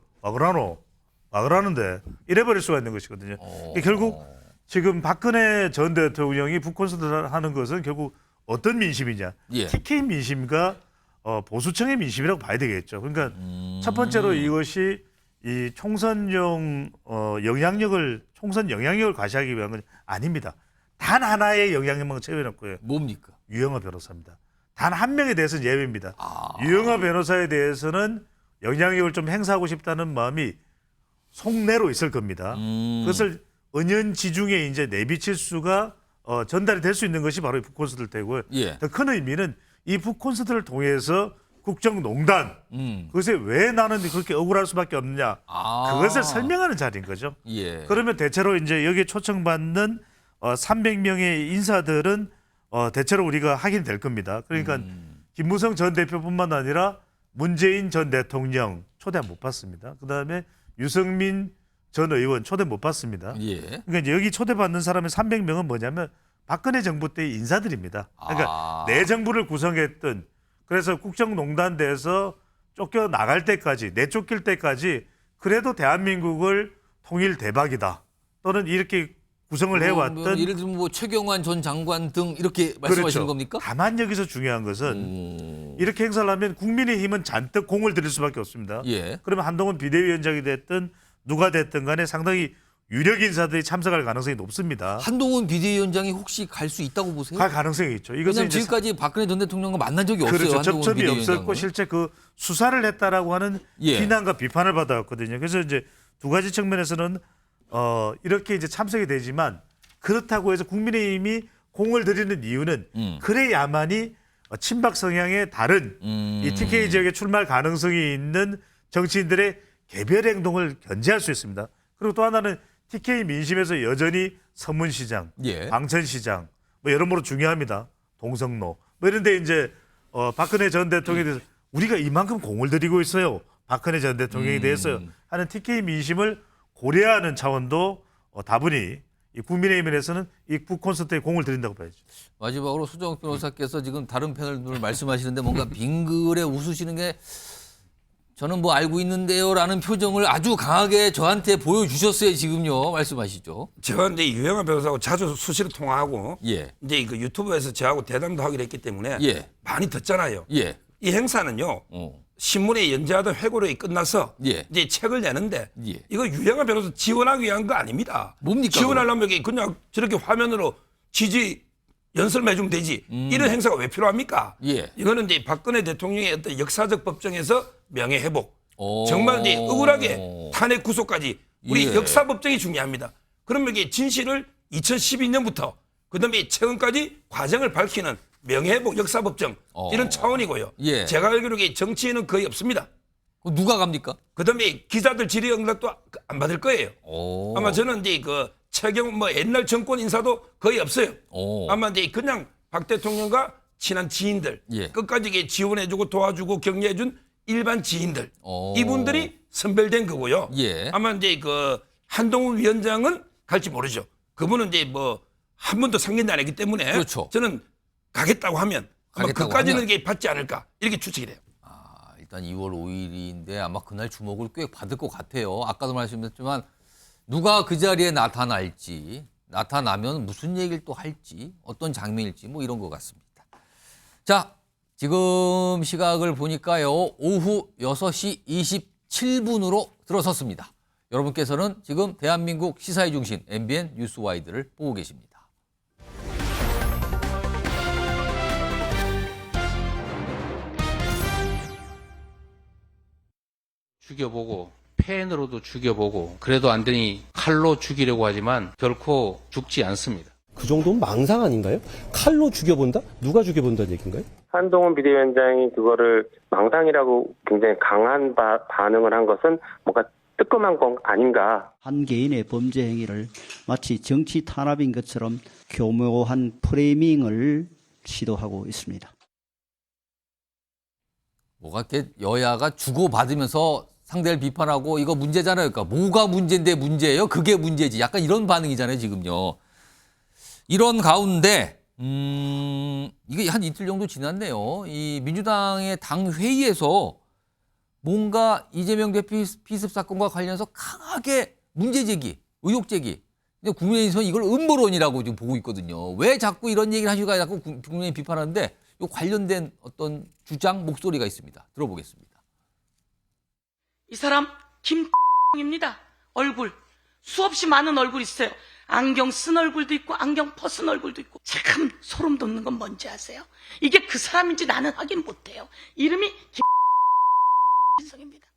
막으라는데 이래버릴 수가 있는 것이거든요. 결국 지금 박근혜 전 대통령이 북콘서트를 하는 것은 결국 어떤 민심이냐. TK 민심과 보수층의 민심이라고 봐야 되겠죠. 그러니까 첫 번째로 이것이 이 총선용 총선 영향력을 과시하기 위한 건 아닙니다. 단 하나의 영향력만 채워놓고요. 뭡니까? 유영하 변호사입니다. 단 한 명에 대해서는 예외입니다. 유영하 변호사에 대해서는 영향력을 좀 행사하고 싶다는 마음이 속내로 있을 겁니다. 그것을 은연지중에 이제 내비칠 수가 전달이 될 수 있는 것이 바로 이 북콘서트일 테고요. 더 큰 의미는 이 북콘서트를 통해서 국정농단 그것에 왜 나는 그렇게 억울할 수밖에 없느냐 그것을 설명하는 자리인 거죠. 그러면 대체로 이제 여기에 초청받는 300명의 인사들은 대체로 우리가 확인될 겁니다. 그러니까 김무성 전 대표뿐만 아니라 문재인 전 대통령 초대 못 받습니다. 그다음에 유승민 전 의원 초대 못 받습니다. 그러니까 이제 여기 초대받는 사람의 300명은 뭐냐면 박근혜 정부 때의 인사들입니다. 그러니까 내 정부를 구성했던 그래서 국정농단돼서 쫓겨나갈 때까지 내쫓길 때까지 그래도 대한민국을 통일 대박이다. 또는 이렇게 구성을 해왔던 예를 들면 뭐 최경환 전 장관 등 이렇게 말씀하시는 겁니까? 다만 여기서 중요한 것은 이렇게 행사를 하면 국민의힘은 잔뜩 공을 들일 수밖에 없습니다. 그러면 한동훈 비대위원장이 됐든 누가 됐든 간에 상당히 유력 인사들이 참석할 가능성이 높습니다. 한동훈 비대위원장이 혹시 갈 수 있다고 보세요? 갈 가능성이 있죠. 왜냐하면 지금까지 박근혜 전 대통령과 만난 적이 없어요. 그렇죠. 접점이 없었고 실제 그 수사를 했다라고 하는 비난과 비판을 받아왔거든요. 그래서 이제 두 가지 측면에서는 이렇게 이제 참석이 되지만 그렇다고 해서 국민의힘이 공을 들이는 이유는 그래야만이 친박 성향의 다른 이 TK 지역에 출마할 가능성이 있는 정치인들의 개별 행동을 견제할 수 있습니다. 그리고 또 하나는 TK 민심에서 여전히 서문시장, 광천시장 뭐 여러모로 중요합니다. 동성로 뭐 이런데 이제 박근혜 전 대통령에 대해서 우리가 이만큼 공을 들이고 있어요. 박근혜 전 대통령에 대해서 하는 TK 민심을 고려하는 차원도 다분히 이 국민의힘에서는 이 북콘서트에 공을 들인다고 봐야죠. 마지막으로 수정욱 변호사께서 지금 다른 패널들 말씀하시는데 뭔가 빙글에 웃으시는 게 저는 뭐 알고 있는데요라는 표정을 아주 강하게 저한테 보여주셨어요. 지금요. 말씀하시죠. 제가 이제 유영하 변호사하고 자주 수시로 통화하고 이제 그 유튜브에서 저하고 대담도 하기로 했기 때문에 많이 듣잖아요. 이 행사는요. 신문에 연재하던 회고록이 끝나서 예. 이제 책을 내는데 예. 이거 유행한 변호사 지원하기 위한 거 아닙니다. 뭡니까? 지원하려면 그냥 저렇게 화면으로 지지 연설만 해주면 되지. 이런 행사가 왜 필요합니까? 예. 이거는 이제 박근혜 대통령의 어떤 역사적 법정에서 명예 회복. 정말 이제 억울하게 탄핵 구속까지 우리 예. 역사 법정이 중요합니다. 그러면 이게 진실을 2012년부터 그다음에 최근까지 과정을 밝히는 명예회복 역사법정 이런 차원이고요. 예. 제가 알기로 이게 정치인은 거의 없습니다. 누가 갑니까? 그다음에 기자들 질의응답도 안 받을 거예요. 아마 저는 이제 그 최경 뭐 옛날 정권 인사도 거의 없어요. 아마 이제 그냥 박 대통령과 친한 지인들 예. 끝까지 이게 지원해주고 도와주고 격려해준 일반 지인들 이분들이 선별된 거고요. 예. 아마 이제 그 한동훈 위원장은 갈지 모르죠. 그분은 이제 뭐 한 번도 상견례 안 했기 때문에 그렇죠. 저는 가겠다고 하면 아마 가겠다고 그까지는 하면? 이게 받지 않을까 이렇게 추측이 돼요. 일단 2월 5일인데 아마 그날 주목을 꽤 받을 것 같아요. 아까도 말씀드렸지만 누가 그 자리에 나타날지, 나타나면 무슨 얘기를 또 할지, 어떤 장면일지 뭐 이런 것 같습니다. 자, 지금 시각을 보니까요. 오후 6시 27분으로 들어섰습니다. 여러분께서는 지금 대한민국 시사의 중심 MBN 뉴스와이드를 보고 계십니다. 죽여보고 펜으로도 죽여보고 그래도 안 되니 칼로 죽이려고 하지만 결코 죽지 않습니다. 그 정도면 망상 아닌가요? 칼로 죽여본다? 누가 죽여본다는 얘기인가요? 한동훈 비대위원장이 그거를 망상이라고 굉장히 강한 반응을 한 것은 뭔가 뜨끔한 건 아닌가. 한 개인의 범죄 행위를 마치 정치 탄압인 것처럼 교묘한 프레이밍을 시도하고 있습니다. 뭐가 이렇게 여야가 주고받으면서 상대를 비판하고 이거 문제잖아요. 그러니까 뭐가 문제인데 문제예요? 그게 문제지. 약간 이런 반응이잖아요, 지금요. 이런 가운데 이게 한 이틀 정도 지났네요. 이 민주당의 당 회의에서 뭔가 이재명 대표 피습 사건과 관련해서 강하게 문제 제기, 의혹 제기. 근데 국민의힘에서 이걸 음모론이라고 지금 보고 있거든요. 왜 자꾸 이런 얘기를 하시고 자꾸 국민의힘 비판하는데 이 관련된 어떤 주장, 목소리가 있습니다. 들어보겠습니다. 이 사람 김입니다. 얼굴 수없이 많은 얼굴 있어요. 안경 쓴 얼굴도 있고 안경 벗은 얼굴도 있고 참 소름 돋는 건 뭔지 아세요? 이게 그 사람인지 나는 확인 못해요. 이름이 김성입니다.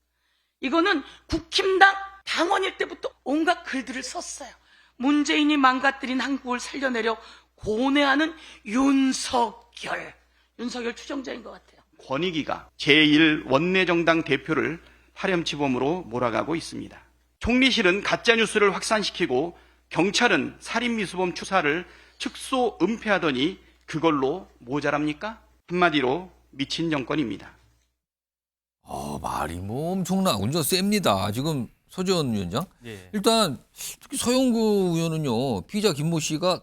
이거는 국힘당 당원일 때부터 온갖 글들을 썼어요. 문재인이 망가뜨린 한국을 살려내려 고뇌하는 윤석열 추정자인 것 같아요. 권익위가 제1원내정당 대표를 파렴치범으로 몰아가고 있습니다. 총리실은 가짜뉴스를 확산시키고 경찰은 살인미수범 추사를 축소 은폐하더니 그걸로 모자랍니까? 한마디로 미친 정권입니다. 말이 뭐 엄청 셉니다. 지금 서지원 위원장. 예. 일단 특히 서영구 의원은요. 피의자 김모 씨가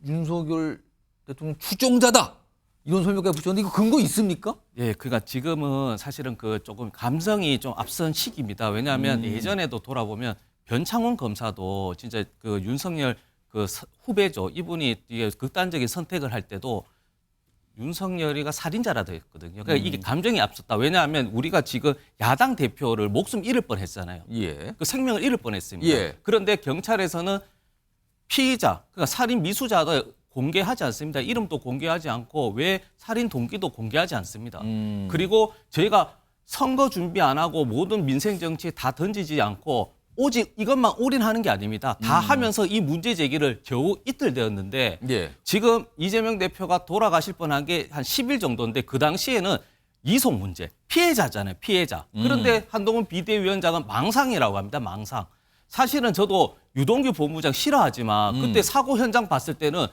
윤석열 대통령 추종자다. 이런 설명까지 붙였는데 이거 근거 있습니까? 예, 그러니까 지금은 사실은 그 조금 감성이 좀 앞선 시기입니다. 왜냐하면 예전에도 돌아보면 변창훈 검사도 진짜 그 윤석열 그 후배죠. 이분이 이게 극단적인 선택을 할 때도 윤석열이가 살인자라도 했거든요. 그러니까 이게 감정이 앞섰다. 왜냐하면 우리가 지금 야당 대표를 목숨 잃을 뻔했잖아요. 예. 그 생명을 잃을 뻔했습니다. 예. 그런데 경찰에서는 피의자, 그러니까 살인 미수자도 공개하지 않습니다. 이름도 공개하지 않고 왜 살인 동기도 공개하지 않습니다. 그리고 저희가 선거 준비 안 하고 모든 민생 정치에 다 던지지 않고 오직 이것만 올인하는 게 아닙니다. 다 하면서 이 문제 제기를 겨우 이틀 되었는데 예. 지금 이재명 대표가 돌아가실 뻔한 게 한 10일 정도인데 그 당시에는 이속 문제, 피해자잖아요. 피해자. 그런데 한동훈 비대위원장은 망상이라고 합니다. 망상. 사실은 저도 유동규 본부장 싫어하지만 그때 사고 현장 봤을 때는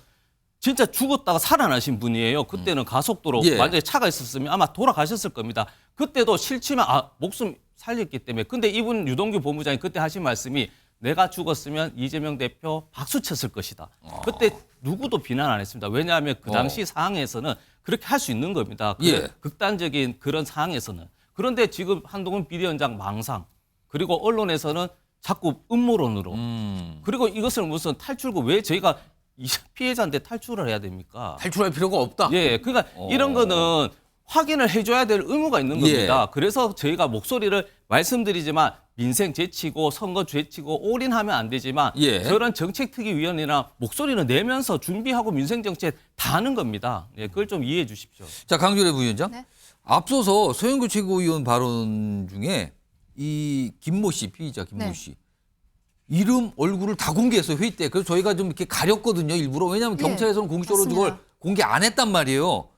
진짜 죽었다가 살아나신 분이에요. 그때는 가속도로 예. 완전히 차가 있었으면 아마 돌아가셨을 겁니다. 그때도 싫지만 목숨 살렸기 때문에. 근데 이분 유동규 본부장이 그때 하신 말씀이 내가 죽었으면 이재명 대표 박수 쳤을 것이다. 그때 누구도 비난 안 했습니다. 왜냐하면 그 당시 상황에서는 그렇게 할 수 있는 겁니다. 예. 극단적인 그런 상황에서는. 그런데 지금 한동훈 비대위원장 망상 그리고 언론에서는 자꾸 음모론으로 그리고 이것을 무슨 탈출구 왜 저희가 피해자인데 탈출을 해야 됩니까? 탈출할 필요가 없다. 예, 그러니까 이런 거는 확인을 해줘야 될 의무가 있는 겁니다. 그래서 저희가 목소리를 말씀드리지만 민생 제치고 선거 제치고 올인하면 안 되지만 저런 정책특위위원회나 목소리는 내면서 준비하고 민생 정책 다 하는 겁니다. 그걸 좀 이해해 주십시오. 자, 강준혜 부위원장. 네. 앞서서 서영교 최고위원 발언 중에 이 김모 씨, 피의자 김모 씨. 이름, 얼굴을 다 공개했어요, 회의 때. 그래서 저희가 좀 이렇게 가렸거든요, 일부러. 왜냐하면 경찰에서는 공식적으로 그걸 공개 안 했단 말이에요.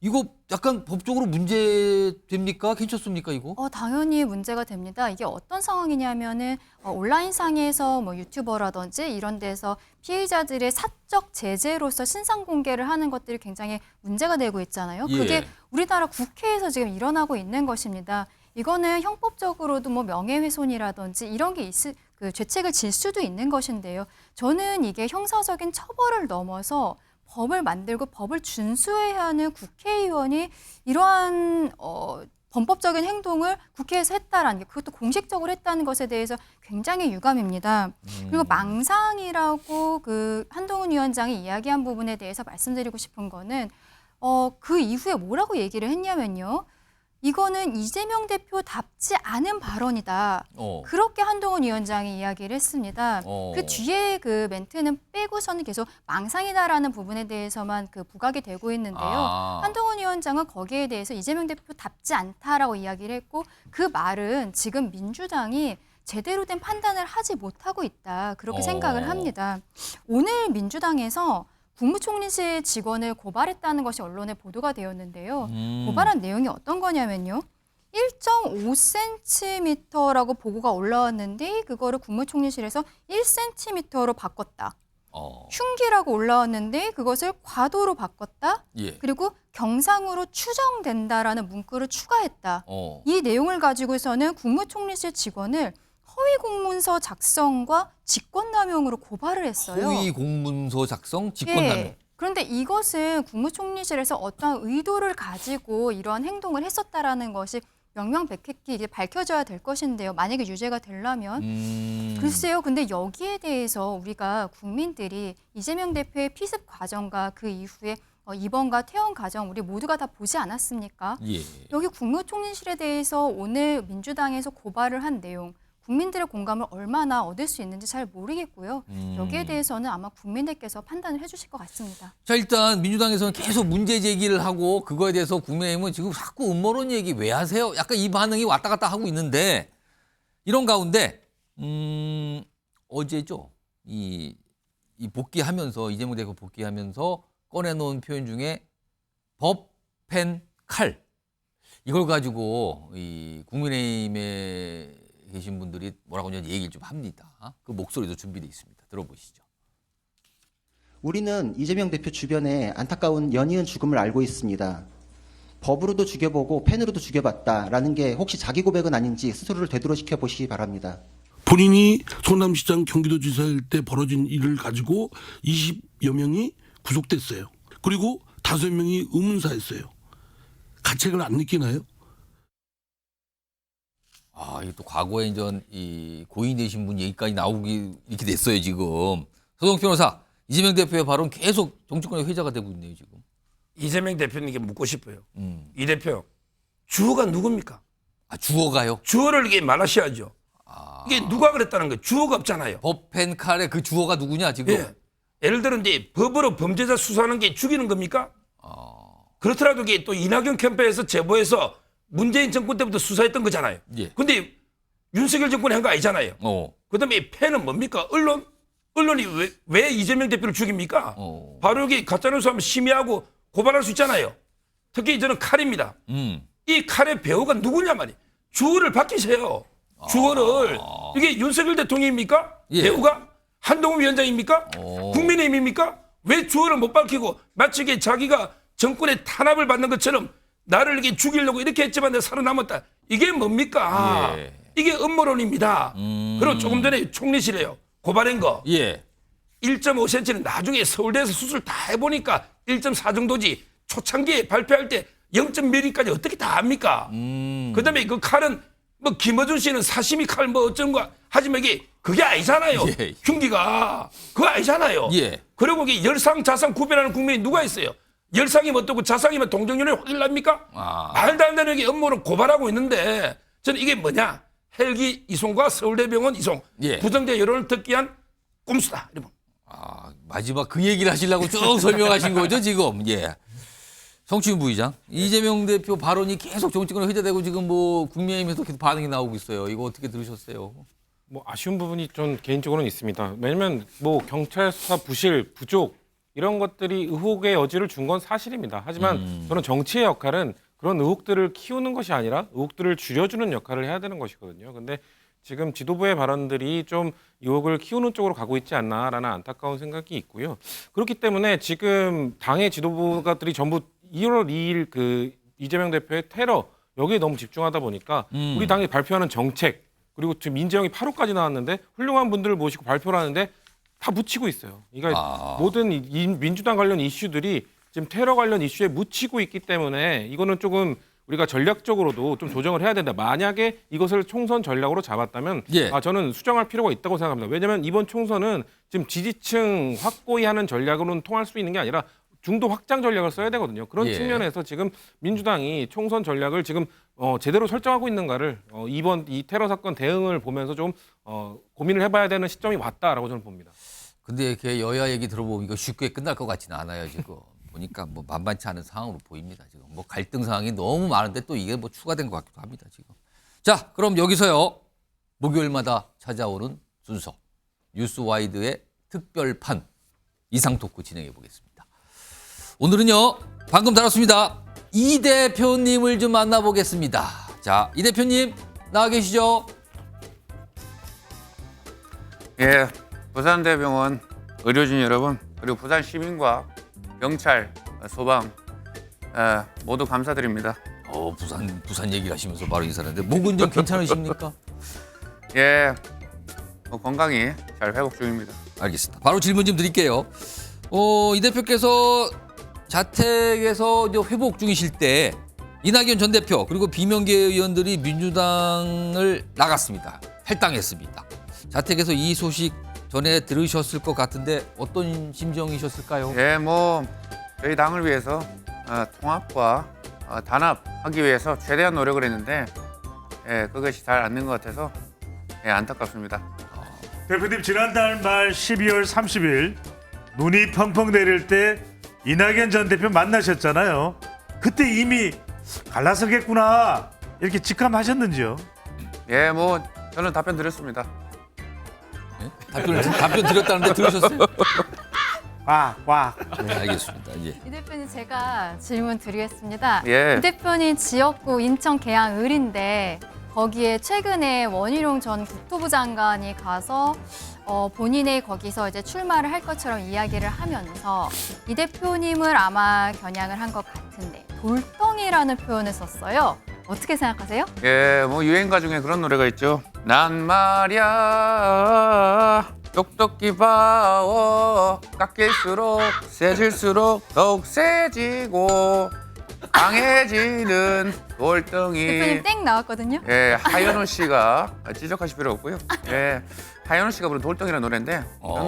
이거 약간 법적으로 문제 됩니까? 괜찮습니까, 이거? 당연히 문제가 됩니다. 이게 어떤 상황이냐면은 온라인상에서 뭐 유튜버라든지 이런 데서 피의자들의 사적 제재로서 신상 공개를 하는 것들이 굉장히 문제가 되고 있잖아요. 그게 우리나라 국회에서 지금 일어나고 있는 것입니다. 이거는 형법적으로도 뭐 명예훼손이라든지 이런 게 죄책을 질 수도 있는 것인데요. 저는 이게 형사적인 처벌을 넘어서 법을 만들고 법을 준수해야 하는 국회의원이 이러한 범법적인 행동을 국회에서 했다라는 게, 그것도 공식적으로 했다는 것에 대해서 굉장히 유감입니다. 그리고 망상이라고 그 한동훈 위원장이 이야기한 부분에 대해서 말씀드리고 싶은 거는 그 이후에 뭐라고 얘기를 했냐면요. 이거는 이재명 대표답지 않은 발언이다. 그렇게 한동훈 위원장이 이야기를 했습니다. 그 뒤에 그 멘트는 빼고서는 계속 망상이다라는 부분에 대해서만 그 부각이 되고 있는데요. 한동훈 위원장은 거기에 대해서 이재명 대표답지 않다라고 이야기를 했고, 그 말은 지금 민주당이 제대로 된 판단을 하지 못하고 있다. 그렇게 생각을 합니다. 오늘 민주당에서 국무총리실 직원을 고발했다는 것이 언론에 보도가 되었는데요. 고발한 내용이 어떤 거냐면요. 1.5cm라고 보고가 올라왔는데 그거를 국무총리실에서 1cm로 바꿨다. 흉기라고 올라왔는데 그것을 과도로 바꿨다. 그리고 경상으로 추정된다라는 문구를 추가했다. 이 내용을 가지고서는 국무총리실 직원을 허위 공문서 작성과 직권남용으로 고발을 했어요. 허위 공문서 작성, 직권남용. 그런데 이것은 국무총리실에서 어떠한 의도를 가지고 이러한 행동을 했었다라는 것이 명명백백히 이제 밝혀져야 될 것인데요. 만약에 유죄가 되려면. 글쎄요. 근데 여기에 대해서 우리가 국민들이 이재명 대표의 피습 과정과 그 이후에 입원과 퇴원 과정 우리 모두가 다 보지 않았습니까? 여기 국무총리실에 대해서 오늘 민주당에서 고발을 한 내용, 국민들의 공감을 얼마나 얻을 수 있는지 잘 모르겠고요. 여기에 대해서는 아마 국민들께서 판단을 해주실 것 같습니다. 자, 일단 민주당에서는 계속 문제 제기를 하고 그거에 대해서 국민의힘은 지금 자꾸 음모론 얘기 왜 하세요? 약간 이 반응이 왔다 갔다 하고 있는데, 이런 가운데 어제죠. 이 복귀하면서 이재명 대표 복귀하면서 꺼내놓은 표현 중에 법, 펜, 칼, 이걸 가지고 이 국민의힘에 계신 분들이 뭐라고 하냐 얘기를 좀 합니다. 그 목소리도 준비되어 있습니다. 들어보시죠. 우리는 이재명 대표 주변에 안타까운 연이은 죽음을 알고 있습니다. 법으로도 죽여보고 펜으로도 죽여봤다라는 게 혹시 자기 고백은 아닌지 스스로를 되돌아시켜 보시기 바랍니다. 본인이 성남시장 경기도지사일 때 벌어진 일을 가지고 20여 명이 구속됐어요. 그리고 5명이 의문사했어요. 가책을 안 느끼나요? 이게 또 과거에 이 고인 되신 분 얘기까지 나오기 이렇게 됐어요, 지금. 서동 변호사, 이재명 대표의 발언 계속 정치권의 회자가 되고 있네요, 지금. 이재명 대표님께 묻고 싶어요. 이 대표, 주어가 누굽니까? 주어가요? 주어를 이게 말하셔야죠. 이게 누가 그랬다는 거예요? 주어가 없잖아요. 법, 펜, 칼의 그 주어가 누구냐, 지금? 예를 들어 이제 법으로 범죄자 수사하는 게 죽이는 겁니까? 그렇더라도 이게 또 이낙연 캠프에서 제보해서 문재인 정권 때부터 수사했던 거잖아요. 근데 윤석열 정권이 한 거 아니잖아요. 그다음에 이 펜은 뭡니까? 언론이 왜 이재명 대표를 죽입니까? 바로 여기 가짜뉴스 하면 심의하고 고발할 수 있잖아요. 특히 저는 칼입니다. 이 칼의 배우가 누구냐 말이에요. 주어를 바뀌세요. 주어를. 이게 윤석열 대통령입니까? 배우가? 한동훈 위원장입니까? 국민의힘입니까? 왜 주어를 못 밝히고 마치 이게 자기가 정권의 탄압을 받는 것처럼 나를 이렇게 죽이려고 이렇게 했지만 내가 살아남았다. 이게 뭡니까? 이게 음모론입니다. 그리고 조금 전에 총리실에요. 고발한 거. 1.5cm는 나중에 서울대에서 수술 다 해보니까 1.4 정도지. 초창기에 발표할 때 0.1mm까지 어떻게 다 압니까? 그다음에 그 칼은 뭐 김어준 씨는 사시미 칼 뭐 어쩐 거 하지만 이게 그게 아니잖아요. 흉기가. 그거 아니잖아요. 그리고 이게 열상 자상 구별하는 국민이 누가 있어요? 열상이면 어떻고 자상이면 동정률이 확 납니까? 말도 안 되는 게 업무를 고발하고 있는데 저는 이게 뭐냐? 헬기 이송과 서울대병원 이송 부정적 여론을 듣기 위한 꼼수다. 이러면. 마지막 그 얘기를 하시려고 쭉 설명하신 거죠 지금. 예. 성추인 부의장, 이재명 대표 발언이 계속 정치권에 회자되고 지금 뭐 국민의힘에서 계속 반응이 나오고 있어요. 이거 어떻게 들으셨어요? 뭐 아쉬운 부분이 좀 개인적으로는 있습니다. 왜냐면 뭐 경찰 수사 부실, 부족 이런 것들이 의혹의 여지를 준 건 사실입니다. 하지만 저는 정치의 역할은 그런 의혹들을 키우는 것이 아니라 의혹들을 줄여주는 역할을 해야 되는 것이거든요. 근데 지금 지도부의 발언들이 좀 의혹을 키우는 쪽으로 가고 있지 않나라는 안타까운 생각이 있고요. 그렇기 때문에 지금 당의 지도부가들이 전부 2월 2일 그 이재명 대표의 테러 여기에 너무 집중하다 보니까 우리 당이 발표하는 정책 그리고 지금 민재형이 8호까지 나왔는데 훌륭한 분들을 모시고 발표를 하는데 다 묻히고 있어요. 그러니까 모든 민주당 관련 이슈들이 지금 테러 관련 이슈에 묻히고 있기 때문에 이거는 조금 우리가 전략적으로도 좀 조정을 해야 된다. 만약에 이것을 총선 전략으로 잡았다면 저는 수정할 필요가 있다고 생각합니다. 왜냐하면 이번 총선은 지금 지지층 확고히 하는 전략으로는 통할 수 있는 게 아니라 중도 확장 전략을 써야 되거든요. 그런 측면에서 지금 민주당이 총선 전략을 지금 제대로 설정하고 있는가를 이번 이 테러 사건 대응을 보면서 좀 고민을 해봐야 되는 시점이 왔다라고 저는 봅니다. 근데 이렇게 여야 얘기 들어보면 이거 쉽게 끝날 것 같지는 않아요 지금. 보니까 뭐 만만치 않은 상황으로 보입니다 지금. 뭐 갈등 상황이 너무 많은데 또 이게 뭐 추가된 것 같기도 합니다 지금. 자, 그럼 여기서요 목요일마다 찾아오는 순서 뉴스와이드의 특별판 이상 토크 진행해 보겠습니다. 오늘은요 방금 다뤘습니다. 이 대표님을 좀 만나보겠습니다. 자, 이 대표님 나와 계시죠? 예, 부산대병원 의료진 여러분 그리고 부산 시민과 경찰, 소방 모두 감사드립니다. 부산 얘기를 하시면서 바로 인사하는데 목은 좀 괜찮으십니까? 예, 건강히 잘 회복 중입니다. 알겠습니다. 바로 질문 좀 드릴게요. 이 대표께서 자택에서 이제 회복 중이실 때 이낙연 전 대표 그리고 비명계 의원들이 민주당을 나갔습니다. 탈당했습니다. 자택에서 이 소식 전에 들으셨을 것 같은데 어떤 심정이셨을까요? 예, 뭐 저희 당을 위해서 통합과 단합하기 위해서 최대한 노력을 했는데 그것이 잘 안 된 것 같아서 안타깝습니다. 대표님 지난달 말 12월 30일 눈이 펑펑 내릴 때 이낙연 전 대표 만나셨잖아요. 그때 이미 갈라서겠구나 이렇게 직감하셨는지요? 예, 뭐 저는 답변 드렸습니다. 답변 드렸다는데 들으셨어요? 와. 네, 알겠습니다. 예. 이 대표님 제가 질문 드리겠습니다. 예. 이 대표님 지역구 인천 계양 을인데 거기에 최근에 원희룡 전 국토부 장관이 가서 본인의 거기서 이제 출마를 할 것처럼 이야기를 하면서 이 대표님을 아마 겨냥을 한 것 같은데 돌덩이라는 표현을 썼어요. 어떻게 생각하세요? 예, 뭐 유행가 중에 그런 노래가 있죠. 난 말야 똑똑히 봐워 깎일수록 세질수록 더욱 세지고 강해지는 돌덩이. 대표님 땡 나왔거든요. 예, 하현우 씨가 지적하실 필요 없고요. 예, 하현우 씨가 부른 돌덩이라는 노래인데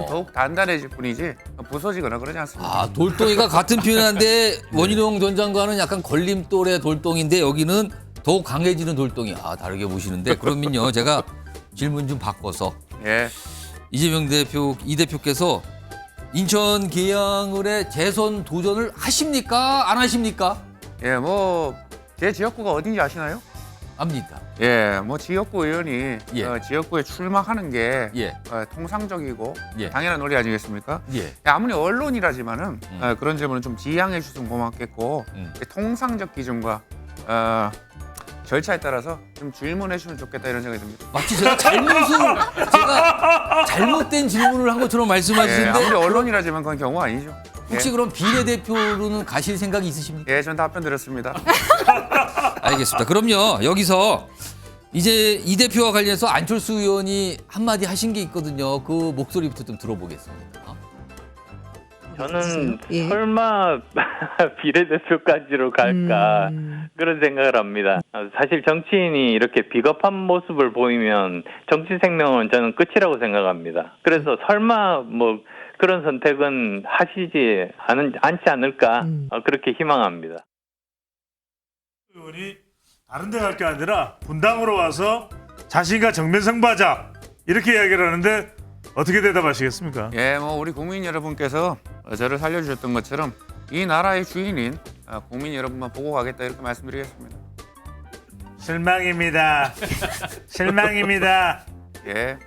더욱 단단해질 뿐이지 부서지거나 그러지 않습니다. 돌덩이가 같은 표현인데 원희룡 전 장관은 약간 걸림돌의 돌덩이인데 여기는 더욱 강해지는 돌덩이. 다르게 보시는데 그러면요 제가 질문 좀 바꿔서 이재명 대표 이 대표께서 인천 계양을의 재선 도전을 하십니까? 안 하십니까? 예, 뭐 제 지역구가 어딘지 아시나요? 압니다. 예, 뭐 지역구 의원이 지역구에 출마하는 게 통상적이고 당연한 논리 아니겠습니까? 아무리 언론이라지만은 그런 질문은 좀 지양해 주시면 고맙겠고 통상적 기준과 절차에 따라서 좀 질문해 주면 좋겠다 이런 생각이 듭니다. 마치 제가 잘못된 질문을 한 것처럼 말씀하시는데 아무리 언론이라지만 그건 경우 아니죠. 혹시 그럼 비례대표로는 가실 생각이 있으십니까? 예, 전 답변 드렸습니다. 알겠습니다. 그럼요 여기서 이제 이 대표와 관련해서 안철수 의원이 한마디 하신 게 있거든요. 그 목소리부터 좀 들어보겠습니다. 저는 설마 비례대표까지로 갈까 그런 생각을 합니다. 사실 정치인이 이렇게 비겁한 모습을 보이면 정치 생명은 저는 끝이라고 생각합니다. 그래서 설마 뭐 그런 선택은 하시지 않지 않을까 그렇게 희망합니다. 의원이 다른 데 갈 게 아니라 분당으로 와서 자신과 정면 승부하자 이렇게 이야기를 하는데 어떻게 대답하시겠습니까? 예, 뭐 우리 국민 여러분께서 저를 살려주셨던 것처럼 이 나라의 주인인 국민 여러분만 보고 가겠다 이렇게 말씀드리겠습니다. 실망입니다. 실망입니다. 예.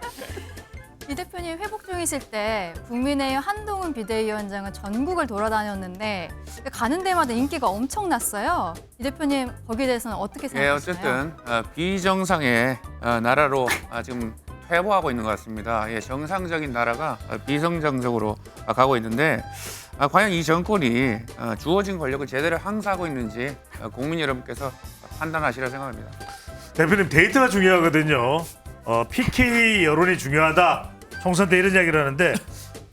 이 대표님 회복 중이실 때 국민의힘 한동훈 비대위원장은 전국을 돌아다녔는데 가는 데마다 인기가 엄청났어요. 이 대표님 거기에 대해서는 어떻게 예, 생각하시나요? 어쨌든 비정상의 나라로 지금 퇴보하고 있는 것 같습니다. 예, 정상적인 나라가 비정상적으로 가고 있는데 과연 이 정권이 주어진 권력을 제대로 행사하고 있는지 국민 여러분께서 판단하시라 생각합니다. 대표님 데이터가 중요하거든요. PK 여론이 중요하다. 총선 때 이런 이야기를 하는데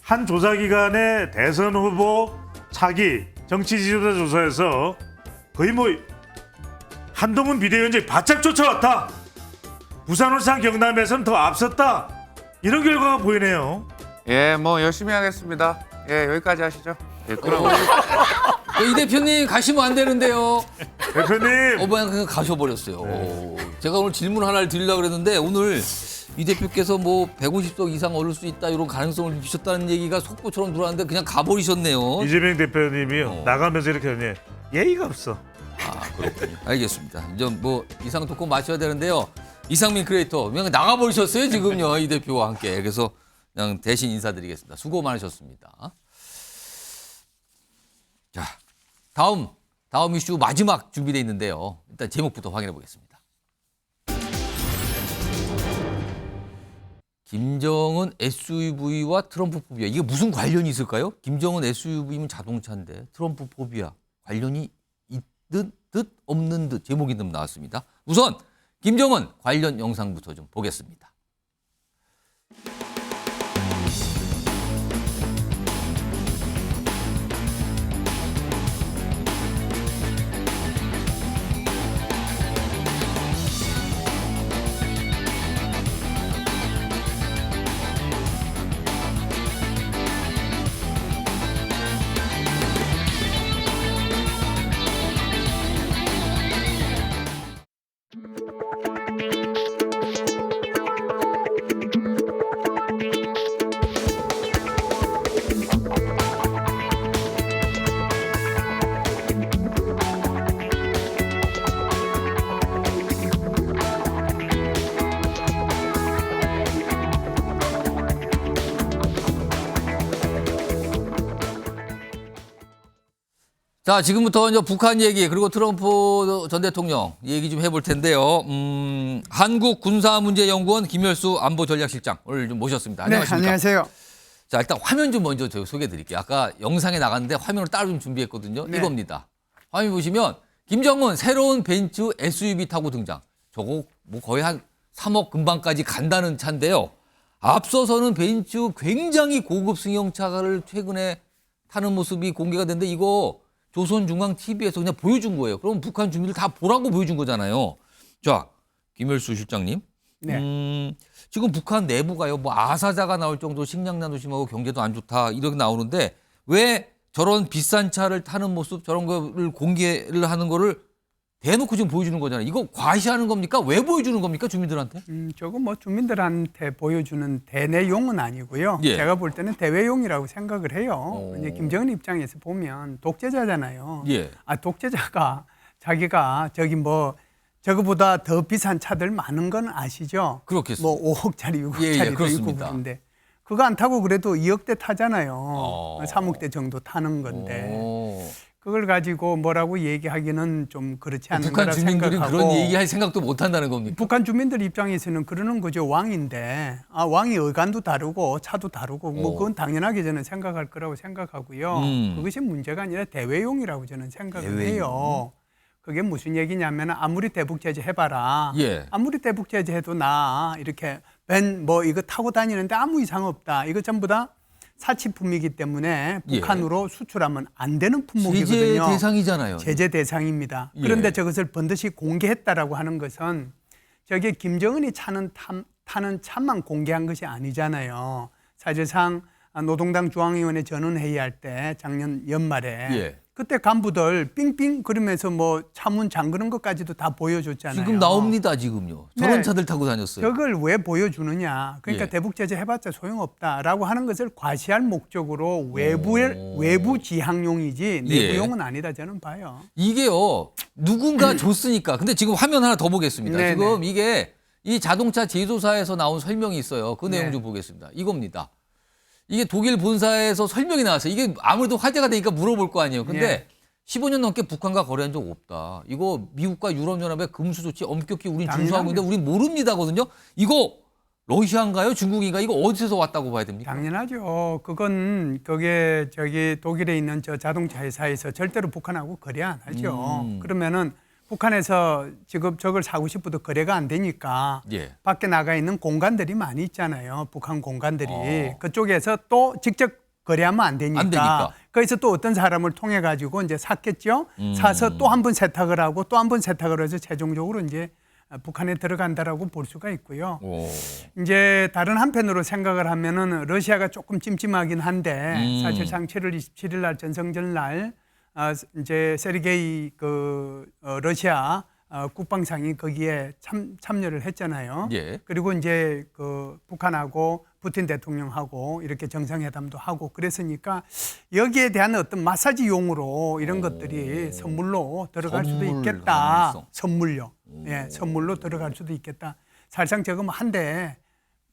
한 조사기관의 대선 후보 차기 정치 지지자 조사에서 거의 뭐 한동훈 비대위원장이 바짝 쫓아왔다. 부산, 울산, 경남에서는 더 앞섰다. 이런 결과가 보이네요. 예, 뭐 열심히 하겠습니다. 예, 여기까지 하시죠. 예, 그럼 이 대표님 가시면 안 되는데요. 대표님. 그냥 가셔버렸어요. 제가 오늘 질문 하나를 드리려고 그랬는데 오늘 이 대표께서 뭐 150석 이상 얻을 수 있다 이런 가능성을 주셨다는 얘기가 속보처럼 들어왔는데 그냥 가버리셨네요. 이재명 대표님이요. 나가면서 이렇게 하니 예의가 없어. 그렇군요. 알겠습니다. 이제 뭐 이상 토크 마셔야 되는데요. 이상민 크리에이터 그냥 나가버리셨어요 지금요. 이 대표와 함께. 그래서 그냥 대신 인사드리겠습니다. 수고 많으셨습니다. 자, 다음 이슈 마지막 준비되어 있는데요. 일단 제목부터 확인해 보겠습니다. 김정은 SUV와 트럼프 포비아. 이게 무슨 관련이 있을까요? 김정은 SUV면 자동차인데 트럼프 포비아 관련이 있는 듯 없는 듯 제목이 좀 나왔습니다. 우선 김정은 관련 영상부터 좀 보겠습니다. 자, 지금부터 이제 북한 얘기 그리고 트럼프 전 대통령 얘기 좀 해볼 텐데요. 한국군사문제연구원 김열수 안보전략실장 오늘 좀 모셨습니다. 안녕하십니까? 네, 안녕하세요. 자, 일단 화면 좀 먼저 소개해드릴게요. 아까 영상에 나갔는데 화면을 따로 좀 준비했거든요. 네. 이겁니다. 화면 보시면 김정은 새로운 벤츠 SUV 타고 등장. 저거 뭐 거의 한 3억 금방까지 간다는 차인데요. 앞서서는 벤츠 굉장히 고급 승용차를 최근에 타는 모습이 공개가 됐는데 이거 조선중앙TV에서 그냥 보여준 거예요. 그럼 북한 주민들 다 보라고 보여준 거잖아요. 자, 김열수 실장님. 네. 지금 북한 내부가요. 뭐 아사자가 나올 정도로 식량난도 심하고 경제도 안 좋다 이렇게 나오는데 왜 저런 비싼 차를 타는 모습 저런 거를 공개를 하는 거를 대놓고 지금 보여주는 거잖아요. 이거 과시하는 겁니까? 왜 보여주는 겁니까? 주민들한테? 저거 뭐 주민들한테 보여주는 대내용은 아니고요. 예. 제가 볼 때는 대외용이라고 생각을 해요. 이제 김정은 입장에서 보면 독재자잖아요. 예. 독재자가 자기가 저거보다 더 비싼 차들 많은 건 아시죠? 그렇겠습니다. 뭐 5억짜리, 6억짜리도 있고 그런데 그거 안 타고 그래도 2억대 타잖아요. 3억대 정도 타는 건데. 그걸 가지고 뭐라고 얘기하기는 좀 그렇지 않은 북한 거라 주민들은 생각하고. 그런 얘기할 생각도 못 한다는 겁니까? 북한 주민들 입장에서는 그러는 거죠. 왕인데 왕이 의관도 다르고 차도 다르고 뭐 그건 당연하게 저는 생각할 거라고 생각하고요. 그것이 문제가 아니라 대외용이라고 저는 생각을 해요. 그게 무슨 얘기냐면 아무리 대북 제재 해봐라. 예. 아무리 대북 제재 해도 나 이렇게 이거 타고 다니는데 아무 이상 없다. 이거 전부 다 사치품이기 때문에 북한으로 수출하면 안 되는 품목이거든요. 제재 대상이잖아요. 제재 대상입니다. 그런데 저것을 번듯이 공개했다라고 하는 것은 저게 김정은이 타는 차만 공개한 것이 아니잖아요. 사실상 노동당 중앙위원회 전원회의할 때 작년 연말에 예. 그때 간부들 삥삥 그러면서 뭐 차문 잠그는 것까지도 다 보여줬잖아요. 지금 나옵니다, 지금요. 저런 네. 차들 타고 다녔어요. 저걸 왜 보여주느냐. 그러니까 예. 대북 제재 해봤자 소용없다라고 하는 것을 과시할 목적으로 외부 지향용이지 내부용은 아니다 저는 봐요. 이게요, 누군가 줬으니까. 근데 지금 화면 하나 더 보겠습니다. 네네. 지금 이게 이 자동차 제조사에서 나온 설명이 있어요. 그 내용 네. 좀 보겠습니다. 이겁니다. 이게 독일 본사에서 설명이 나왔어요. 이게 아무래도 화제가 되니까 물어볼 거 아니에요. 근데 예. 15년 넘게 북한과 거래한 적 없다. 이거 미국과 유럽연합의 금수 조치 엄격히 우린 당연하죠. 준수하고 있는데 우린 모릅니다거든요. 이거 러시아인가요? 중국인가? 이거 어디서 왔다고 봐야 됩니까? 당연하죠. 그건 그게 저기 독일에 있는 저 자동차 회사에서 절대로 북한하고 거래 안 하죠. 그러면은 북한에서 지금 저걸 사고 싶어도 거래가 안 되니까 예. 밖에 나가 있는 공간들이 많이 있잖아요. 북한 공간들이. 그쪽에서 또 직접 거래하면 안 되니까. 거기서 또 어떤 사람을 통해 가지고 이제 샀겠죠. 사서 또 한 번 세탁을 하고 또 한 번 세탁을 해서 최종적으로 이제 북한에 들어간다라고 볼 수가 있고요. 이제 다른 한편으로 생각을 하면은 러시아가 조금 찜찜하긴 한데 사실상 7월 27일 날 전성절 날 이제 세르게이 러시아 국방상이 거기에 참여를 했잖아요. 예. 그리고 이제 북한하고 푸틴 대통령하고 이렇게 정상회담도 하고 그랬으니까 여기에 대한 어떤 마사지용으로 이런 것들이 선물로 들어갈 수도 있겠다. 가능성. 선물요. 예, 선물로 들어갈 수도 있겠다. 사실상 저거 뭐 한 대,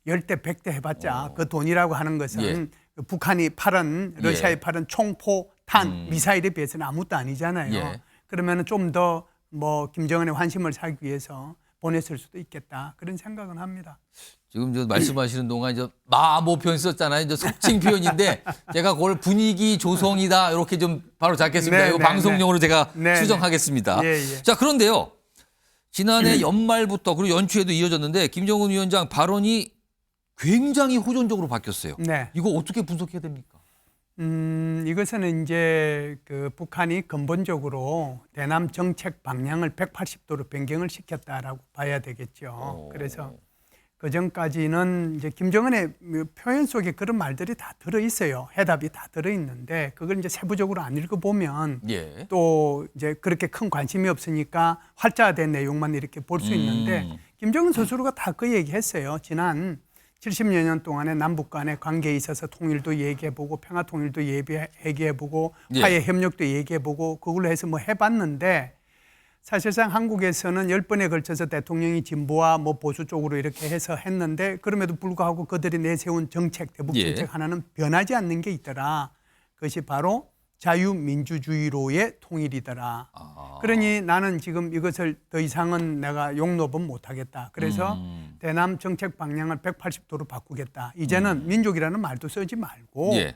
10대, 100대 해봤자 그 돈이라고 하는 것은 예. 북한이 팔은 러시아에 예. 팔은 총포, 탄, 미사일에 비해서는 아무것도 아니잖아요. 예. 그러면 좀 더 뭐 김정은의 환심을 사기 위해서 보냈을 수도 있겠다. 그런 생각은 합니다. 지금 저 말씀하시는 동안 이제 마모 표현 썼잖아요. 이제 속칭 표현인데 제가 그걸 분위기 조성이다 이렇게 좀 바로 잡겠습니다. 네, 이거 네, 방송용으로 제가 네, 수정하겠습니다. 네. 예, 예. 자, 그런데요. 지난해 연말부터 그리고 연초에도 이어졌는데 김정은 위원장 발언이 굉장히 호전적으로 바뀌었어요. 네. 이거 어떻게 분석해야 됩니까? 이것은 이제 북한이 근본적으로 대남 정책 방향을 180도로 변경을 시켰다라고 봐야 되겠죠. 그래서 그 전까지는 이제 김정은의 표현 속에 그런 말들이 다 들어 있어요. 해답이 다 들어 있는데 그걸 이제 세부적으로 안 읽어보면 예. 또 이제 그렇게 큰 관심이 없으니까 활자된 내용만 이렇게 볼 수 있는데 김정은 스스로가 다 그 얘기했어요. 지난 70여 년 동안의 남북 간의 관계에 있어서 통일도 얘기해보고 평화 통일도 얘기해보고 예. 화해 협력도 얘기해보고 그걸로 해서 뭐 해봤는데 사실상 한국에서는 10번에 걸쳐서 대통령이 진보와 뭐 보수 쪽으로 이렇게 해서 했는데 그럼에도 불구하고 그들이 내세운 정책, 대북 예. 정책 하나는 변하지 않는 게 있더라. 그것이 바로 자유민주주의로의 통일이더라. 그러니 나는 지금 이것을 더 이상은 내가 용납은 못하겠다. 그래서 대남 정책 방향을 180도로 바꾸겠다. 이제는 민족이라는 말도 쓰지 말고 예.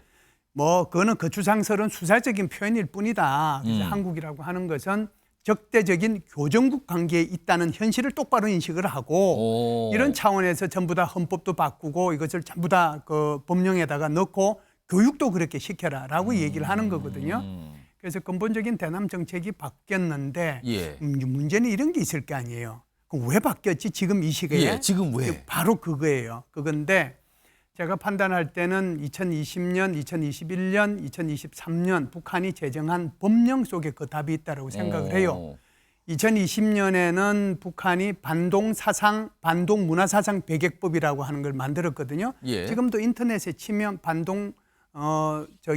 뭐 그거는 거추장스러운 수사적인 표현일 뿐이다. 그래서 한국이라고 하는 것은 적대적인 교정국 관계에 있다는 현실을 똑바로 인식을 하고 이런 차원에서 전부 다 헌법도 바꾸고 이것을 전부 다 그 법령에다가 넣고 교육도 그렇게 시켜라라고 얘기를 하는 거거든요. 그래서 근본적인 대남 정책이 바뀌었는데 예. 문제는 이런 게 있을 거 아니에요. 그럼 왜 바뀌었지 지금 이 시기에? 예, 지금 왜? 바로 그거예요. 그건데 제가 판단할 때는 2020년, 2021년, 2023년 북한이 제정한 법령 속에 그 답이 있다고 생각을 해요. 2020년에는 북한이 반동 문화사상 배격법이라고 하는 걸 만들었거든요. 예. 지금도 인터넷에 치면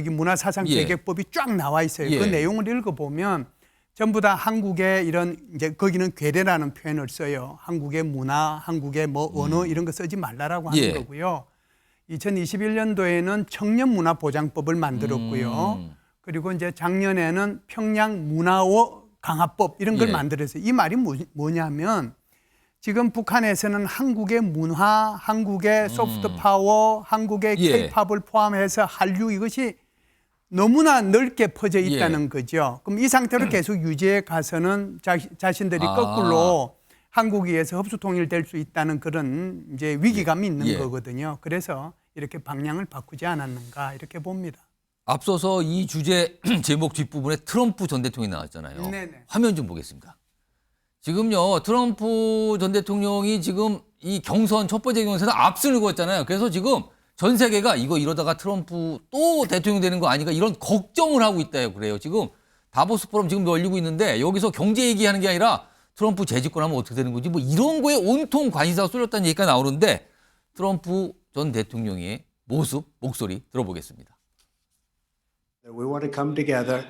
문화사상 예. 배격법이 쫙 나와 있어요. 예. 그 내용을 읽어보면 전부 다 한국의 이런 이제 거기는 괴뢰라는 표현을 써요. 한국의 문화, 한국의 뭐 언어 이런 거 쓰지 말라라고 하는 예. 거고요. 2021년도에는 청년문화보장법을 만들었고요. 그리고 이제 작년에는 평양문화어 강화법 이런 걸 예. 만들었어요. 이 말이 뭐냐면 지금 북한에서는 한국의 문화, 한국의 소프트 파워, 한국의 예. K-팝을 포함해서 한류 이것이 너무나 넓게 퍼져 있다는 거죠. 그럼 이 상태로 계속 유지해 가서는 자신들이 거꾸로 한국에 의해서 흡수 통일될 수 있다는 그런 이제 위기감이 있는 예. 거거든요. 그래서 이렇게 방향을 바꾸지 않았는가 이렇게 봅니다. 앞서서 이 주제 제목 뒷부분에 트럼프 전 대통령이 나왔잖아요. 네네. 화면 좀 보겠습니다. 지금요, 트럼프 전 대통령이 지금 이 경선, 첫 번째 경선에서 압승을 거뒀잖아요. 그래서 지금 전 세계가 이거 이러다가 트럼프 또 대통령 되는 거 아닌가 이런 걱정을 하고 있다요. 그래요. 지금 다보스 포럼 지금 열리고 있는데 여기서 경제 얘기하는 게 아니라 트럼프 재집권하면 어떻게 되는 거지? 뭐 이런 거에 온통 관심사가 쏠렸다는 얘기가 나오는데 트럼프 전 대통령의 모습, 목소리 들어보겠습니다. We want to come together,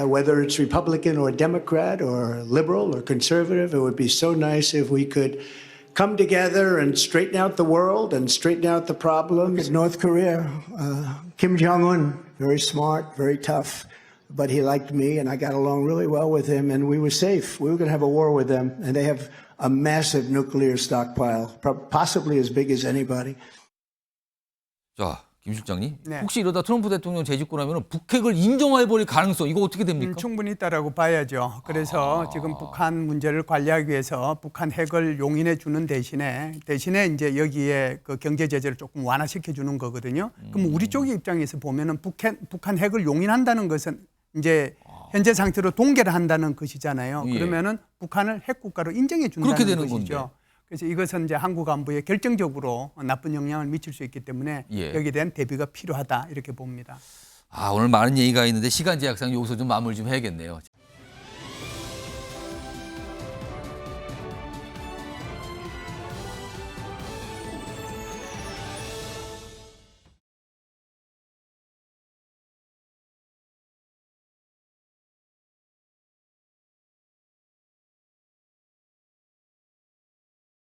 whether it's Republican or Democrat or liberal or conservative. It would be so nice if we could come together and straighten out the world and straighten out the problems. North Korea, Kim Jong-un, very smart, very tough, but he liked me and I got along really well with him and we were safe. We were going to have a war with them and they have a massive nuclear stockpile, possibly as big as anybody. 자, 김 실장님, 네. 혹시 이러다 트럼프 대통령 재집권하면 북핵을 인정해버릴 가능성 이거 어떻게 됩니까? 충분히 있다라고 봐야죠. 그래서 지금 북한 문제를 관리하기 위해서 북한 핵을 용인해 주는 대신에 이제 여기에 그 경제 제재를 조금 완화시켜 주는 거거든요. 그럼 우리 쪽의 입장에서 보면은 북한 핵을 용인한다는 것은 이제 현재 상태로 동결을 한다는 것이잖아요. 예. 그러면은 북한을 핵 국가로 인정해 준다는 그렇게 되는 것이죠. 건데. 그래서 이것은 이제 한국 안보에 결정적으로 나쁜 영향을 미칠 수 있기 때문에 예. 여기에 대한 대비가 필요하다 이렇게 봅니다. 오늘 많은 얘기가 있는데 시간 제약상 여기서 좀 마무리 좀 해야겠네요.